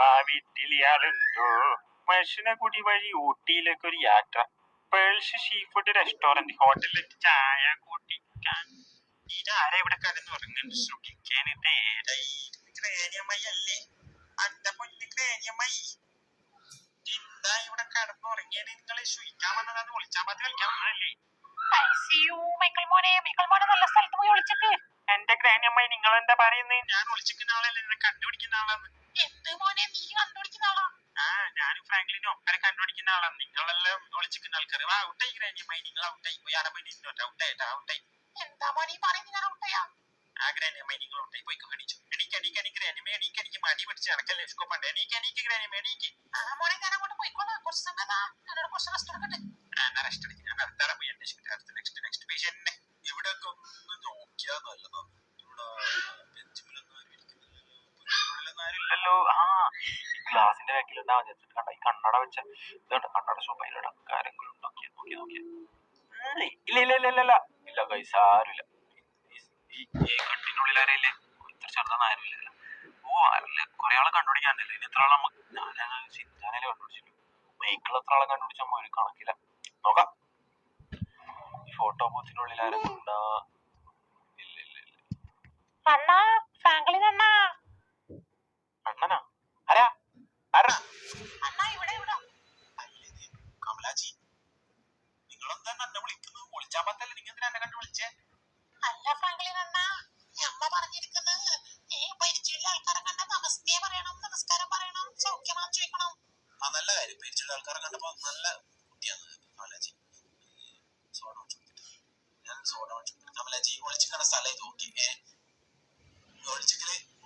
ആ വീട്ടിലെ ആളുണ്ടോ? മനുഷ്യനെ കൂടി വഴി ഊട്ടിയിലേക്ക് ഒരു യാത്ര. പേൾസ് സീ ഫുഡ് റെസ്റ്റോറന്റ് ഹോട്ടലിലേക്ക് ചായ കൂട്ടിക്കാൻ. ഇതാരാ ഇവിടെ കടന്നു ഉറങ്ങുന്നുണ്ട്? ശ്രദ്ധിക്കാനിത് ഗ്രേനിയമ്മയല്ലേ? അന്റെ പൊന്ന് ഗ്രേനിയമ്മയി, എന്താ ഇവിടെ കടന്നു ഉറങ്ങിയാണ്? നിങ്ങളെ ശുയിക്കാൻ വന്നതാന്ന് വിളിച്ചാൽ മതി. കളിക്കാൻ വന്നതല്ലേ? എന്റെ ഗ്രാനിയമ്മായി നിങ്ങൾ എന്താ പറയുന്നത്? ഞാൻ ഒളിച്ചിക്കുന്ന ആളല്ലേ? എന്നെ കണ്ടുപിടിക്കുന്ന ആളാണ്. എന്ത് മോനെ നീ കണ്ടുപിടിക്കുന്ന ആളാ? ഞാനും ഫ്രാങ്ക്ലിനും ഒപ്പനെ കണ്ടുപിടിക്കുന്ന ആളാണ്. നിങ്ങളെല്ലാം ഒളിച്ചിക്കുന്ന ആൾക്കാർ. ഔട്ടായി ഗ്രാനിയമ്മായി, നിങ്ങൾ ഔട്ടായി പോയി. അവിടെ പോയി നിന്നോട്ടെ. ഔട്ടായി. എന്താ മോനെ പറയുന്നത്? ഞാൻ ഔട്ടയാ? ഗ്രാനിയമ്മായി നിങ്ങൾ ഔട്ടായി പോയി. കടിച്ചു. എനിക്ക് മടി പിടിച്ച് ഇറക്കല്ലേ ഇഷ്കോപ്പണ്ട്. എനിക്ക് ഗ്രാനിയമ്മ എനിക്ക്. മോനെ ഞാൻ അങ്ങോട്ട് പോയിക്കോളാം. കുറച്ച് സമയം കുറച്ച് റെസ്റ്റ് എടുക്കട്ടെ. റെസ്റ്റ് എടുക്കും. ഞാൻ അടുത്താടെ പോയി അന്വേഷിക്കട്ടെ. നെക്സ്റ്റ് പേഷ്യന്റിനെ ഇവിടെ ഒക്കെ ഒന്ന് നോക്കിയാ നല്ലതാണ്. ഇവിടെ ഇല്ലല്ലോ. ഗ്ലാസിന്റെ ബാക്കിലുണ്ടാവാൻ വിചാരിച്ചിട്ട് കണ്ട ഈ കണ്ണട വെച്ച കണ്ണട ഷോപ്പായിലൂടെ കാര്യങ്ങളും നോക്കിയ ഇല്ല കൈസ് ആരുമില്ല. ഈ കട്ടിനുള്ളിൽ ആരയില്ലേ? ഇത്ര ചെറുതാന്ന് ആരുമില്ല. ആരില്ല. കുറെ ആളെ കണ്ടുപിടിക്കാനില്ല. ഇനി എത്ര ആളെ നമുക്ക് ഞാനല്ലേ കണ്ടുപിടിച്ചിട്ടു. മൈക്കിൾ എത്ര ആളെ കണ്ടുപിടിച്ചാൽ ഒരു കണക്കില്ല. നോക്കാം. ഈ ഫോട്ടോ ബൂത്തിനുള്ളിൽ ആരൊക്കെ ഉണ്ടാ? അണ്ണനാ? ആരാ? കമലാജി, നിങ്ങളെന്താ എന്നെ വിളിക്കുന്നത്? വിളിച്ചാൽ പറ്റല്ലേ? നിങ്ങൾ എന്തിനാ എന്നെ കണ്ടു വിളിച്ചേ? അല്ല ഫ്രാങ്ക്ലിൻ അണ്ണാ, അമ്മ പറഞ്ഞിരിക്കുന്നത് ഈ പരിചയമുള്ള ആൾക്കാരെ കണ്ട നമസ്തേ പറയണം, നമസ്കാരം പറയണം, സൗഖ്യമാണെന്ന് ചോദിക്കണം. നല്ല കാര്യം. പരിചയമുള്ള ആൾക്കാരെ കണ്ടപ്പോ നല്ല കുട്ടിയാണ് കമലാജി. ഞാൻ സോഡ കമലാജി ഒളിച്ചിക്കണ സ്ഥലം ഇത് നോക്കി.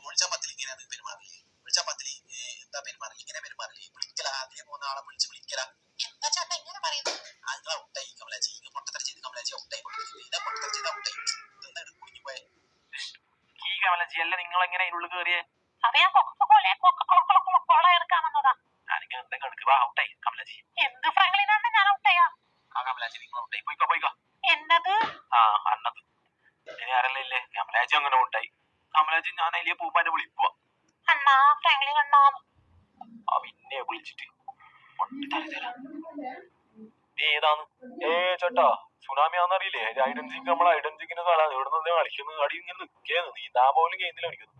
ഒളിച്ചാ പത്തില് ഇങ്ങനെയാണ് പെരുമാറില്ലേ? ഒളിച്ചാ പത്തില് എന്താ പെരുമാറില്ല? ഇങ്ങനെ പെരുമാറില്ലേ? വിളിക്കല, ആദ്യം പോകുന്ന ആളെ വിളിച്ച് വിളിക്കല. എന്താ ചേട്ടാ ഇങ്ങനെ പറയുന്നത്? നിങ്ങൾ ഔട്ടായി കമലാജി. പൊട്ടത്തര ചെയ്ത് കമലാജി ഔട്ടായി. പൊട്ടത്തര ചെയ്ത് ഔട്ടായി. എന്താ കുടുങ്ങി പോയെ? ഈ കമലാജി അല്ല നിങ്ങൾ എങ്ങനെ അതിനുള്ളിൽ കയറിയേ? ഞാനിങ്ങനെ എന്താ കിടക്കുക? ഔട്ടായി കമലാജി. എന്ത് ഫ്രാങ്ക്ലിനാണ് ഞാൻ ഔട്ടായാ? കമലാജി നിങ്ങൾ ഔട്ടായി. പോയിക്കോ. എന്നത്? അന്നത്. ഇനി ആരല്ലേ ഇല്ലേ? കമലാജി കമലാജി അങ്ങനെ ഉണ്ടായി. കമലാജി ഞാൻ അതിലെ പൂപ്പാന്റെ വിളിക്കുക അണ്ണാ ഫ്രാങ്ക്ലിൻ അണ്ണാ പിന്നെ വിളിച്ചിട്ട് ഏതാന്ന് ചേട്ടാ സുനാമിയാന്നറിയില്ലേ? ഐഡൻസിക്ക് നമ്മളെ ഐഡൻസിക്കിന്റെ സ്ഥലമാണ്. ഇവിടെ നിന്ന് കളിക്കുന്നത് അടി ഇങ്ങനെ നിൽക്കുന്നു. നീന്താൻ പോലും കഴിയുന്നില്ല കളിക്കുന്നു.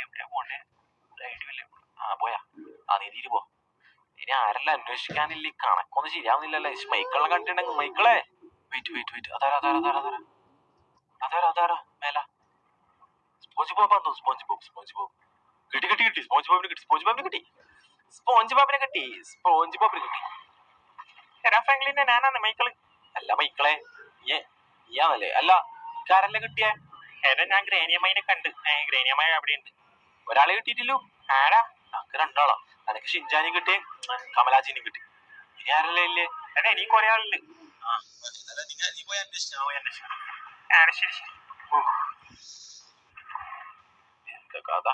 എവിടെയാ പോണ്ടേ? ഐഡിയ ഇല്ലേ? പോയാ നീതിരി പോ. ഇനി ആരെല്ലാം അന്വേഷിക്കാനില്ല. കണക്കൊന്നും ശരിയാവുന്നില്ലല്ലോ. മൈക്കിളെ കണ്ടിട്ടുണ്ടെങ്കിൽ മൈക്കിളെ വെയിറ്റ് അതാരാ മേല സ്പോഞ്ച് ബോബാന്ന്. സ്പോഞ്ച് ബോബ് കിട്ടി സ്പോഞ്ച് ബോബിനെ കിട്ടി. എടാ ഫ്രാങ്ക്ലിനെ ഞാനാണ് മൈക്കിള്. അല്ല മൈക്കിളെ നീയാണല്ലേ? അല്ല ആരെല്ലാം കിട്ടിയേ? ഞാൻ ഗ്രേനിയമ്മനെ കണ്ട്. ഗ്രേനിയമ്മ അവിടെയുണ്ട്. ഒരാളെ കിട്ടിയിട്ടില്ലോ. ആരാ? നമുക്ക് രണ്ടാളാ. നിനക്ക് ഷിൻജാനും കിട്ടി, കമലാജിനും കിട്ടി. ഇനി ആരല്ലേ ഇല്ലേ? എടാ ഇനിയും കൊറേ ആളുണ്ട്. ശരി എന്താ കഥ?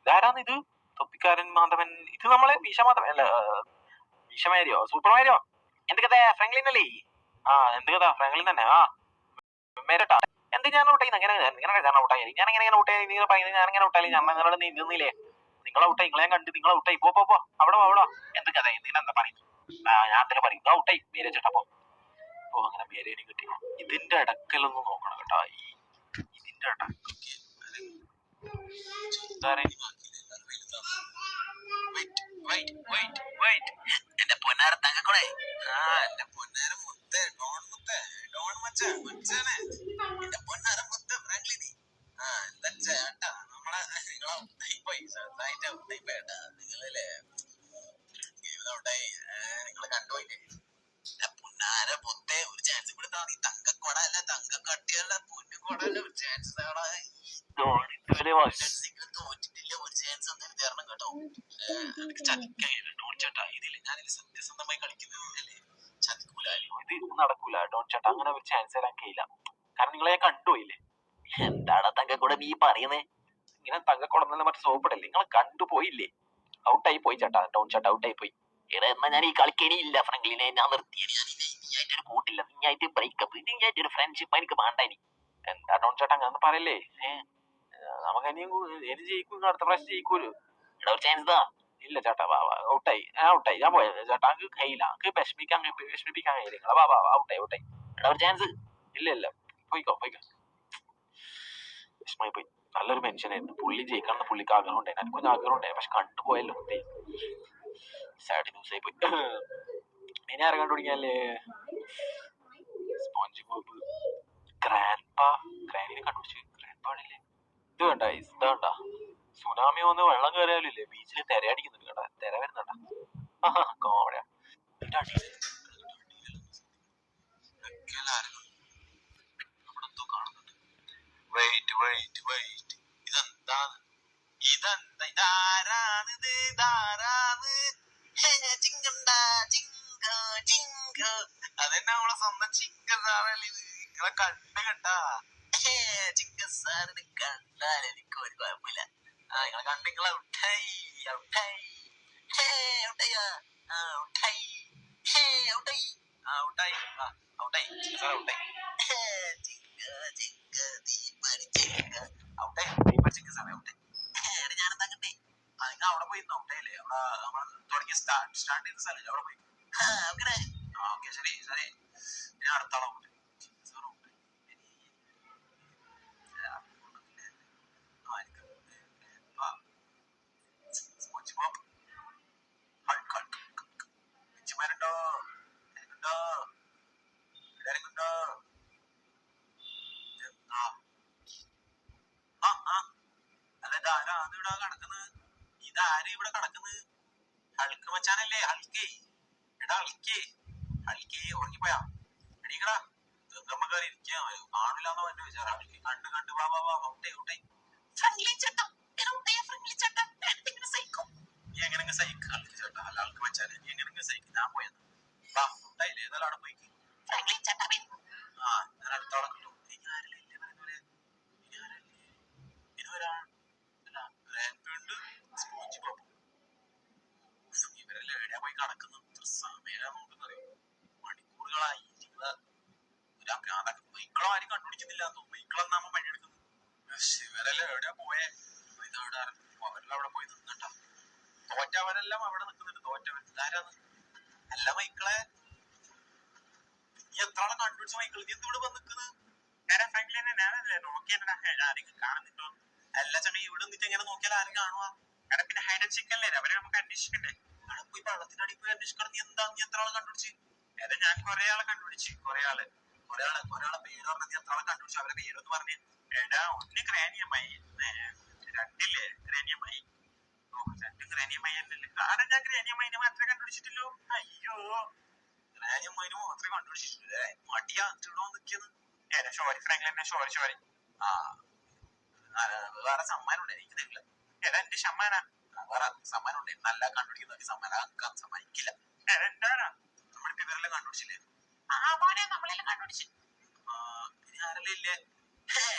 ഇതാരാന്ന് ഇത്? തൊപ്പിക്കാരൻ മാധവൻ. ഇത് നമ്മളെ ഭീഷമാധവൻ അല്ല, ഭീഷമാരിയോ സൂപ്പർമാരിയോ? എന്ത് കഥ? ഫ്രാങ്ക്ലിൻ അല്ലേ? എന്ത് കഥ? ഫ്രാങ്ക്ലിൻ തന്നെ. മേരട്ടാ എന്ത് ഞാൻ ഔട്ടായി? ഞാൻ ഔട്ടായി. ഞാൻ എങ്ങനെ ഔട്ടായി? നിങ്ങൾ പറയുന്നത് ഞാൻ എങ്ങനെ ഔട്ടായി? ഞാൻ നിങ്ങളോട് നീന്തുന്നില്ലേ? നിങ്ങൾ ഔട്ടായി. നിങ്ങളെ കണ്ട് നിങ്ങൾ ഔട്ടായി. പോ അവിടെ എന്ത് കഥ? എന്തിനാ പറയുന്നത്? ഞാൻ എന്തെങ്കിലും പറയും. ഔട്ടായി മേരെ ചേട്ടാ. അങ്ങനെ മേരേനെ കിട്ടി. ഇതിന്റെ ഇടക്കലൊന്നും നോക്കണം കേട്ടാ. ഇതിന്റെ ഇടക്കൊക്കെ എന്റെ പൊന്നാര തങ്കക്കൂടെ. എന്റെ പൊന്നാര മുത്ത് എന്റെ പൊന്നാര മുത്ത് ഫ്രാങ്ക്ലിനി. എന്താ ചേട്ടാ നമ്മളെ നിങ്ങളെ ചെറുതായിട്ട് നിങ്ങളല്ലേ നിങ്ങള് കണ്ടുപോയില്ലേ? പൊന്നാര പൊത്തേ ഒരു ചാൻസ് കൊടുത്താ മതി. തങ്കക്കൊട അല്ല, തങ്കക്കട്ടിയല്ല, പൊന്നുകൊടല്ല, ഒരു ചാൻസ് തോറ്റിട്ടില്ല. ഒരു ചാൻസ് എന്തായാലും തരണം കേട്ടോ. എനിക്ക് ചതിക്കാൻ ഡോൺ ചേട്ടാ. ഇതില് ഞാനിത് സത്യസന്ധമായി കളിക്കുന്നതല്ലേ, ചതിക്കൂല. ഇത് നടക്കൂല ഡോൺ ചേട്ടാ. അങ്ങനെ ഒരു ചാൻസ് തരാൻ കഴിയില്ല. കാരണം നിങ്ങളെ കണ്ടുപോയില്ലേ? എന്താണ് തങ്കക്കൂടെ നീ പറയുന്നേ? ഇങ്ങനെ തങ്കക്കുടന്നല്ല മറ്റേ സോപ്പിടല്ലേ? നിങ്ങൾ കണ്ടുപോയില്ലേ? ഔട്ടായി പോയി ചേട്ടാ. ഡോൺ ചേട്ടാ ഔട്ടായി പോയി. എന്നാ ഞാൻ ഈ കളിക്കേനിയില്ല ഫ്രാങ്ക്ലിനെ. ഞാൻ നിർത്തിയാണ്. നീയായിട്ടൊരു കൂട്ടില്ല, നീയായിട്ട് ബ്രേക്കപ്പ്, നീയായിട്ടൊരു ഫ്രണ്ട്ഷിപ്പ് എനിക്ക് വേണ്ട. എന്താ ഡോൺ ചേട്ടാ അങ്ങനെ പറയല്ലേ? നമുക്ക് ഇനി ജയിക്കും. അടുത്ത പ്രാവശ്യം ജയിക്കൂലോ. എടാ ഒരു ചാൻസ് താ. ഇല്ല ചേട്ടാ. ഔട്ടായി. ഞാൻ പോയത് ചേട്ടാ. എനിക്ക് കഴിയില്ല. എനിക്ക് വിഷമിപ്പിക്കാൻ കഴിയില്ല. നിങ്ങളെ ഔട്ടായി. എടാ ഒരു ചാൻസ്. ഇല്ല പോയിക്കോ. വിഷമായി പോയി. നല്ലൊരു മെൻഷനായിരുന്നു. പുള്ളി ജയിക്കണം. പുള്ളിക്ക് ആഗ്രഹം ഉണ്ടായി. എനിക്കൊന്നും ആഗ്രഹം ഉണ്ടായി. പക്ഷെ കണ്ടുപോയല്ലോ. സാഡ് ന്യൂസ് ആയി പോയി. ഇനി ആരെ കണ്ടുപിടിക്കാനല്ലേ? സ്പോഞ്ച് ബോബ്, ഗ്രാനിനെ കണ്ടുപിടിച്ചു. ഗ്രാൻഡ്പാടില്ലേ? ഇത് വേണ്ട സുനാമി വന്ന് വെള്ളം കയറിയാലില്ലേ ബീച്ചിൽ തിരയടിക്കുന്നുണ്ട് കേട്ടാ. തിര വരുന്നുണ്ടാ. കോമഡിയാ. അതെന്നെ നമ്മളെ സ്വന്തം ചിക്കൻ സാറല്ലേ ഇത്. നിങ്ങളെ കണ്ട് കണ്ടാ ചിക്കൻ സാറിന് കണ്ടാൽ എനിക്ക് ഒരു കുഴപ്പമില്ല. നിങ്ങളെ കണ്ട് നിങ്ങളെ ഔട്ടായി. ഞാനെന്താ കണ്ടേ? നിങ്ങൾ അവിടെ പോയി ഔട്ടായില്ലേ? അവിടെ നമ്മൾ തുടങ്ങിയ സ്റ്റാർട്ട് ചെയ്ത സ്ഥലം അവിടെ പോയി. ഓക്കെ ശരി. ഞാൻ അടുത്താളെ ഇതാരും ഇവിടെ കിടക്കുന്നത് ഹൾക്ക് മച്ചാനല്ലേ? ഹൾക്കേ ഉറങ്ങിപ്പോയാ? എണീക്കടാ. തെങ്ങമ്മക്കാർ ഇരിക്കാൻ കാണില്ലാന്നോ എന്നെ വിചാരം. ഹൾക്ക് കണ്ട് വാ ഔട്ടായി. നീ എങ്ങനെ സഹിക്കും ഹൾക്ക് ചേട്ടാ? അല്ല ഹൾക്ക് മച്ചാനെ നീ എങ്ങനെ സഹിക്കും? ഞാൻ പോയെന്ന് വാ ഔട്ടായില്ലേ? ഏതായാലും അവിടെ പോയിക്ക്. ഞാൻ അടുത്തോളം കിട്ടും. ഇവരെല്ലാം എവിടെയാ പോയി കിടക്കുന്നത്? ഇത്ര സമയം നോക്കുന്നറിയോ? മണിക്കൂർ മൈക്കിളായി ഒരു മൈക്കിളോ ആരും കണ്ടുപിടിക്കുന്നില്ല മൈക്കിളെന്നാമ പണിയെടുക്കുന്നു ഇവരെല്ലാം എവിടെയാ പോയേ ഇതെവിടെ അവരെല്ലാം അവിടെ പോയി നിന്നിട്ടാ തോറ്റവരെല്ലാം അവിടെ നിൽക്കുന്നുണ്ട് തോറ്റവൻ ഇതാരാന്ന് അല്ല മൈക്കിളെ നീ എത്ര ആളെ കണ്ടുപിടിച്ച മൈക്കിൾ നീ എന്തിവിടെ വന്ന് നിൽക്കുന്നത് നോക്കിയാ ആരെങ്കിലും കാണുന്നുണ്ടോ അല്ല ചങ്ങ ഇവിടെ നിന്നിട്ട് എങ്ങനെ നോക്കിയാൽ ആരും കാണുവാ എടാ പിന്നെ ഹൈഡ് ആൻഡ് സീക്ക് അല്ലേ അവരെ നമുക്ക് അന്വേഷിക്കണ്ടേ അവിടെ പോയി വെള്ളത്തിനടി പോയി അന്വേഷിക്കണം നീ എന്താ നീ എത്ര ആളെ കണ്ടുപിടിച്ച് എടാ ഞാൻ കുറെ ആളെ കണ്ടുപിടിച്ച് കുറെ ആളെ പേര് പറഞ്ഞ നീ എത്ര ആളെ കണ്ടുപിടിച്ചു അവരെ പേരൊന്ന് പറഞ്ഞു എടാ ഒന്ന് ക്രാനിയമായി രണ്ടില്ലേ ക്രാനിയമായി രണ്ടും ക്രാനിയമായി അല്ലല്ലേ കാരണം ഞാൻ ക്രാനിയമായിനെ മാത്രമേ കണ്ടുപിടിച്ചിട്ടില്ലോ അയ്യോ ക്രാനിയമായിനെ മാത്രമേ കണ്ടുപിടിച്ചിട്ടില്ലേ മടിയാ ഇടോ നിൽക്കുന്നത് ഏതാ ഷോരി ഫ്രാങ്ക്ലിനെ ഷോരി ആ വേറെ സമ്മാനം ഉണ്ട് എനിക്ക് തരില്ല ഏതാ എന്റെ സമ്മാനാ വേറെ സമ്മാനം ഉണ്ട് നല്ല കണ്ടുപിടിക്കുന്നവർക്ക് സമ്മാനം സമ്മാനിക്കില്ല എന്താടാ നമ്മളിപ്പോ ഇവരെല്ലാം കണ്ടുപിടിച്ചില്ലേ നമ്മളെല്ലാം കണ്ടുപിടിച്ചു ഇനി ആരെല്ലാം ഇല്ലേ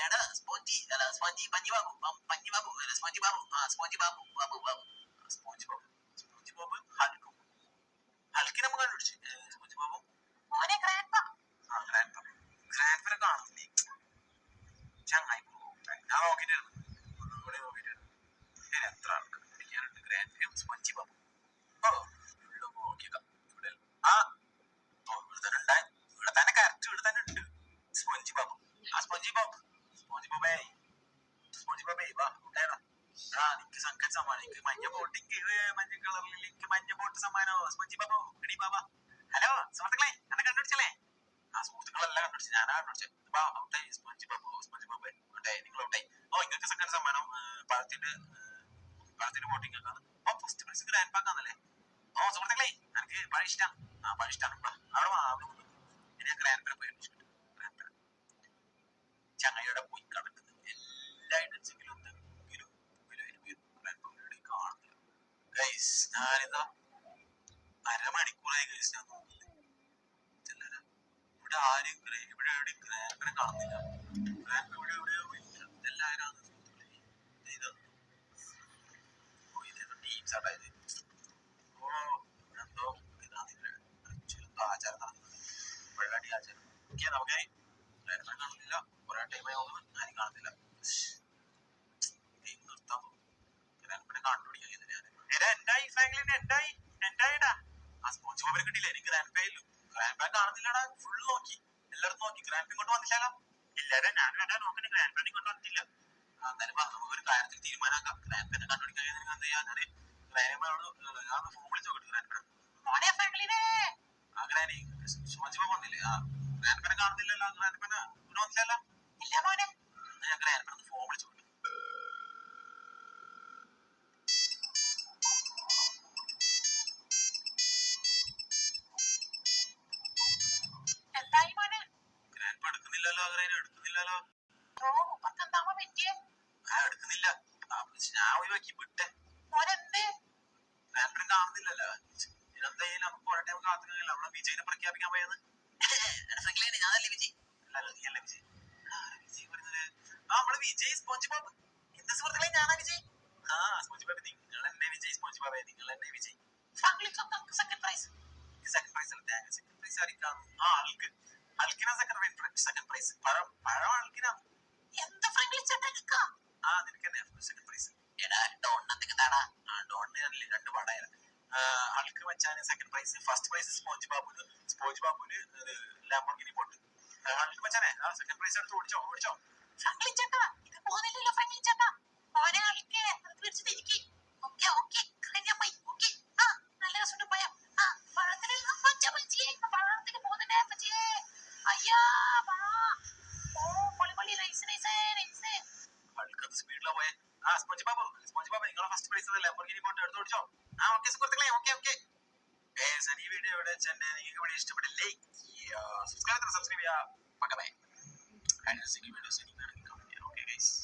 എടാ സ്പോഞ്ചി പഞ്ഞി ബാബു ഹൽക്കിനെ നമ്മൾ കണ്ടുപിടിച്ചു സ്പോഞ്ചി ബാബു ഗ്രാൻഡ്പനെ കാണുന്നില്ലേ ചങ്ങായി ഞാൻ നോക്കിട്ടായിരുന്നു ഒന്നും കൂടി നോക്കിട്ടായിരുന്നു എത്ര ആൾക്ക് പിടിക്കാനുണ്ട് ഗ്രാൻഡ്പനും സ്പോഞ്ചി ബാബു നോക്കിയേക്കാം ഇവിടെ ആ ഇവിടെ തന്നെ ഉണ്ടായി ഇവിടെ തന്നെ കറക്റ്റ് ഇവിടെ തന്നെ ഉണ്ട് സ്പോഞ്ചി ബാബു സ്പോഞ്ചി ബാബേ വാ ഉണ്ടായടാ നിക്ക് സംഘം സമ്മാനം എനിക്ക് മഞ്ഞ ബോട്ടിക്ക് മഞ്ഞ കളറിൽ എനിക്ക് മഞ്ഞ ബോട്ട് സമ്മാനോ സ്പോഞ്ചി ബാബു എടി ബാബാ ഹലോ സുഹൃത്തുക്കളെ എന്നെ കണ്ടുപിടിച്ചല്ലേ ആ സുഹൃത്തുക്കളെല്ലാം കണ്ടുപിടിച്ചു ഞാനാ കണ്ടുപിടിച്ചത് സ്പോഞ്ചി ബാബു ഉണ്ടായി നിങ്ങൾ ഉണ്ടായി ഇങ്ങനത്തെ സംഘം സമ്മാനം പഴത്തിന്റെ ബോട്ടിംഗ് ഒക്കെ ഫസ്റ്റ് പ്രൈസ് ഗ്രാൻഡ് പാക്കാന്നല്ലേ സുഹൃത്തുക്കളെ എനിക്ക് പഴ ഇഷ്ടമാണ് പഴ ഇഷ്ടമാണ് അവിടെ ഞാൻ ഗ്രാൻഡ് പേരെ പോയി ചങ്ങയുടെ പോയി കിടക്കുന്നത് എല്ലാ ഐറ്റംസെങ്കിലും എന്തെങ്കിലും കാണുന്നില്ല ഗൈസ് ഞാനിതാ അരമണിക്കൂറായി ഗൈസ് ഞാൻ നോക്കുന്നത് ഇവിടെ ആരും ഇവിടെ എവിടെയും ഗ്രാൻഡ്പനെ കാണുന്നില്ല ഗ്രാൻഡ് ഇവിടെ എവിടെയോ ഇതെല്ലാവരും ഇതേതോ ടീംസ് ആട്ടായത് എന്തോ ഇതാണെന്തോ ആചാരം നടക്കുന്നത് വെള്ളടി ആചാരം ഓക്കെ നമുക്ക് ഗ്രാൻഡ്പനെ കാണുന്നില്ല കുറെ ടൈമായി നോക്കുന്നത് ആരും കാണുന്നില്ല നിർത്താൻ പോകും ഗ്രാൻഡ്പനെ കണ്ടുപിടിക്കാൻ എന്തായിടാ ആ സ്പോഞ്ച് ബോബിനെ കിട്ടിയില്ല എനിക്ക് ഗ്രാൻഡ്പേ ഇല്ലു ഗ്രാൻഡ്പേ കാണുന്നില്ലടാ ഫുൾ നോക്കി എല്ലായിടത്തും നോക്കി ഗ്രാൻഡ്പേ കൊണ്ട് വന്നില്ലല്ലോ ഇല്ലാതെ ഞാനും എന്താ നോക്കുന്നത് ഗ്രാൻഡ്പേനെ കൊണ്ട് വന്നിട്ടില്ല എന്തായാലും നമുക്ക് ഒരു കാര്യത്തിൽ തീരുമാനമാക്കാം ഗ്രാൻഡ്പേനെ കണ്ടുപിടിക്കാൻ എന്ത് ചെയ്യാൻ ഗ്രാൻഡ്പേനോട് ഫോൺ വിളിച്ചു നോക്കിട്ട് ഗ്രാൻഡ്പേനെ ആ ഗ്രാനി സ്പോഞ്ച് ബോബ് വന്നില്ലേ ആ ഗ്രാൻഡ്പേനെ കാണുന്നില്ലല്ലോ ഗ്രാൻഡ്പേനെ ഇവിടെ വന്നില്ലല്ലോ ഇല്ല മോനെ ഞാൻ ഗ്രാൻഡ്പേനെ ഫോൺ വിളിച്ചു നോക്കി എടുക്കുന്നില്ലല്ലോ എടുക്കുന്നില്ല ഞാൻ ഒഴിവാക്കി വിട്ടെ ഗ്രാൻഡ്പനെ കാണുന്നില്ലല്ലോ ഇതെന്തായാലും നമുക്ക് കുറെ ടൈം കാത്തിരിക്കില്ല നമ്മളെ വിജയിനെ പ്രഖ്യാപിക്കാൻ പോയത് ഞാനല്ലേ വിജയ് അല്ലല്ലോ നീയല്ലേ വിജയ് വിജയ് പറയുന്നത് നമ്മള് വിജയ് സ്പോഞ്ച് ബോബ് എന്ത് സുഹൃത്തുക്കളെ ഞാനാ വിജയ് സ്പോഞ്ച് ബോബ് നിങ്ങൾ എന്നെ വിജയ് സ്പോഞ്ച് ബോബേ നിങ്ങൾ എന്നെ വിജയ് സെക്കൻഡ് പ്രൈസ് അല്ല സെക്കൻഡ് പ്രൈസ് ആയിരിക്കാം അൽക്കിനാ സെക്കൻഡ് പ്രൈസ് പഴം അൽക്കിനാ എന്താ നിനക്ക് തന്നെ സെക്കൻഡ് പ്രൈസ് എടാ ഡോണിനൊക്കെ താടാ ഡോണിന് രണ്ട് പാടായിരുന്നു അൾക്ക് വെച്ചാണ് second prize first prize sponge ബാബുന് ലാംബോർഗിനി പോട്ട് അൾക്ക് വെച്ചാനേ സെക്കൻഡ് പ്രൈസ് എടുത്ത് ഓടിച്ചോ ഇത് പോകുന്നില്ലല്ലോ നല്ല രസം പോയാ സ്പീഡിലാ പോയെ സ്പോഞ്ച് ബാബു നിങ്ങളെ ഫസ്റ്റ് പ്രൈസ് ലാംബോർഗിനി പോട്ട് എടുത്ത് ഓടിച്ചോ ഓക്കെ സുഹൃത്തുക്കളെ ഓക്കെ ഈ വീഡിയോ ഇവിടെ വെച്ച് തന്നെ നിങ്ങൾക്ക് ഇവിടെ ഇഷ്ടപ്പെട്ടില്ലേ സബ്സ്ക്രൈബ് ചെയ്യുക ബൈ വീഡിയോസ്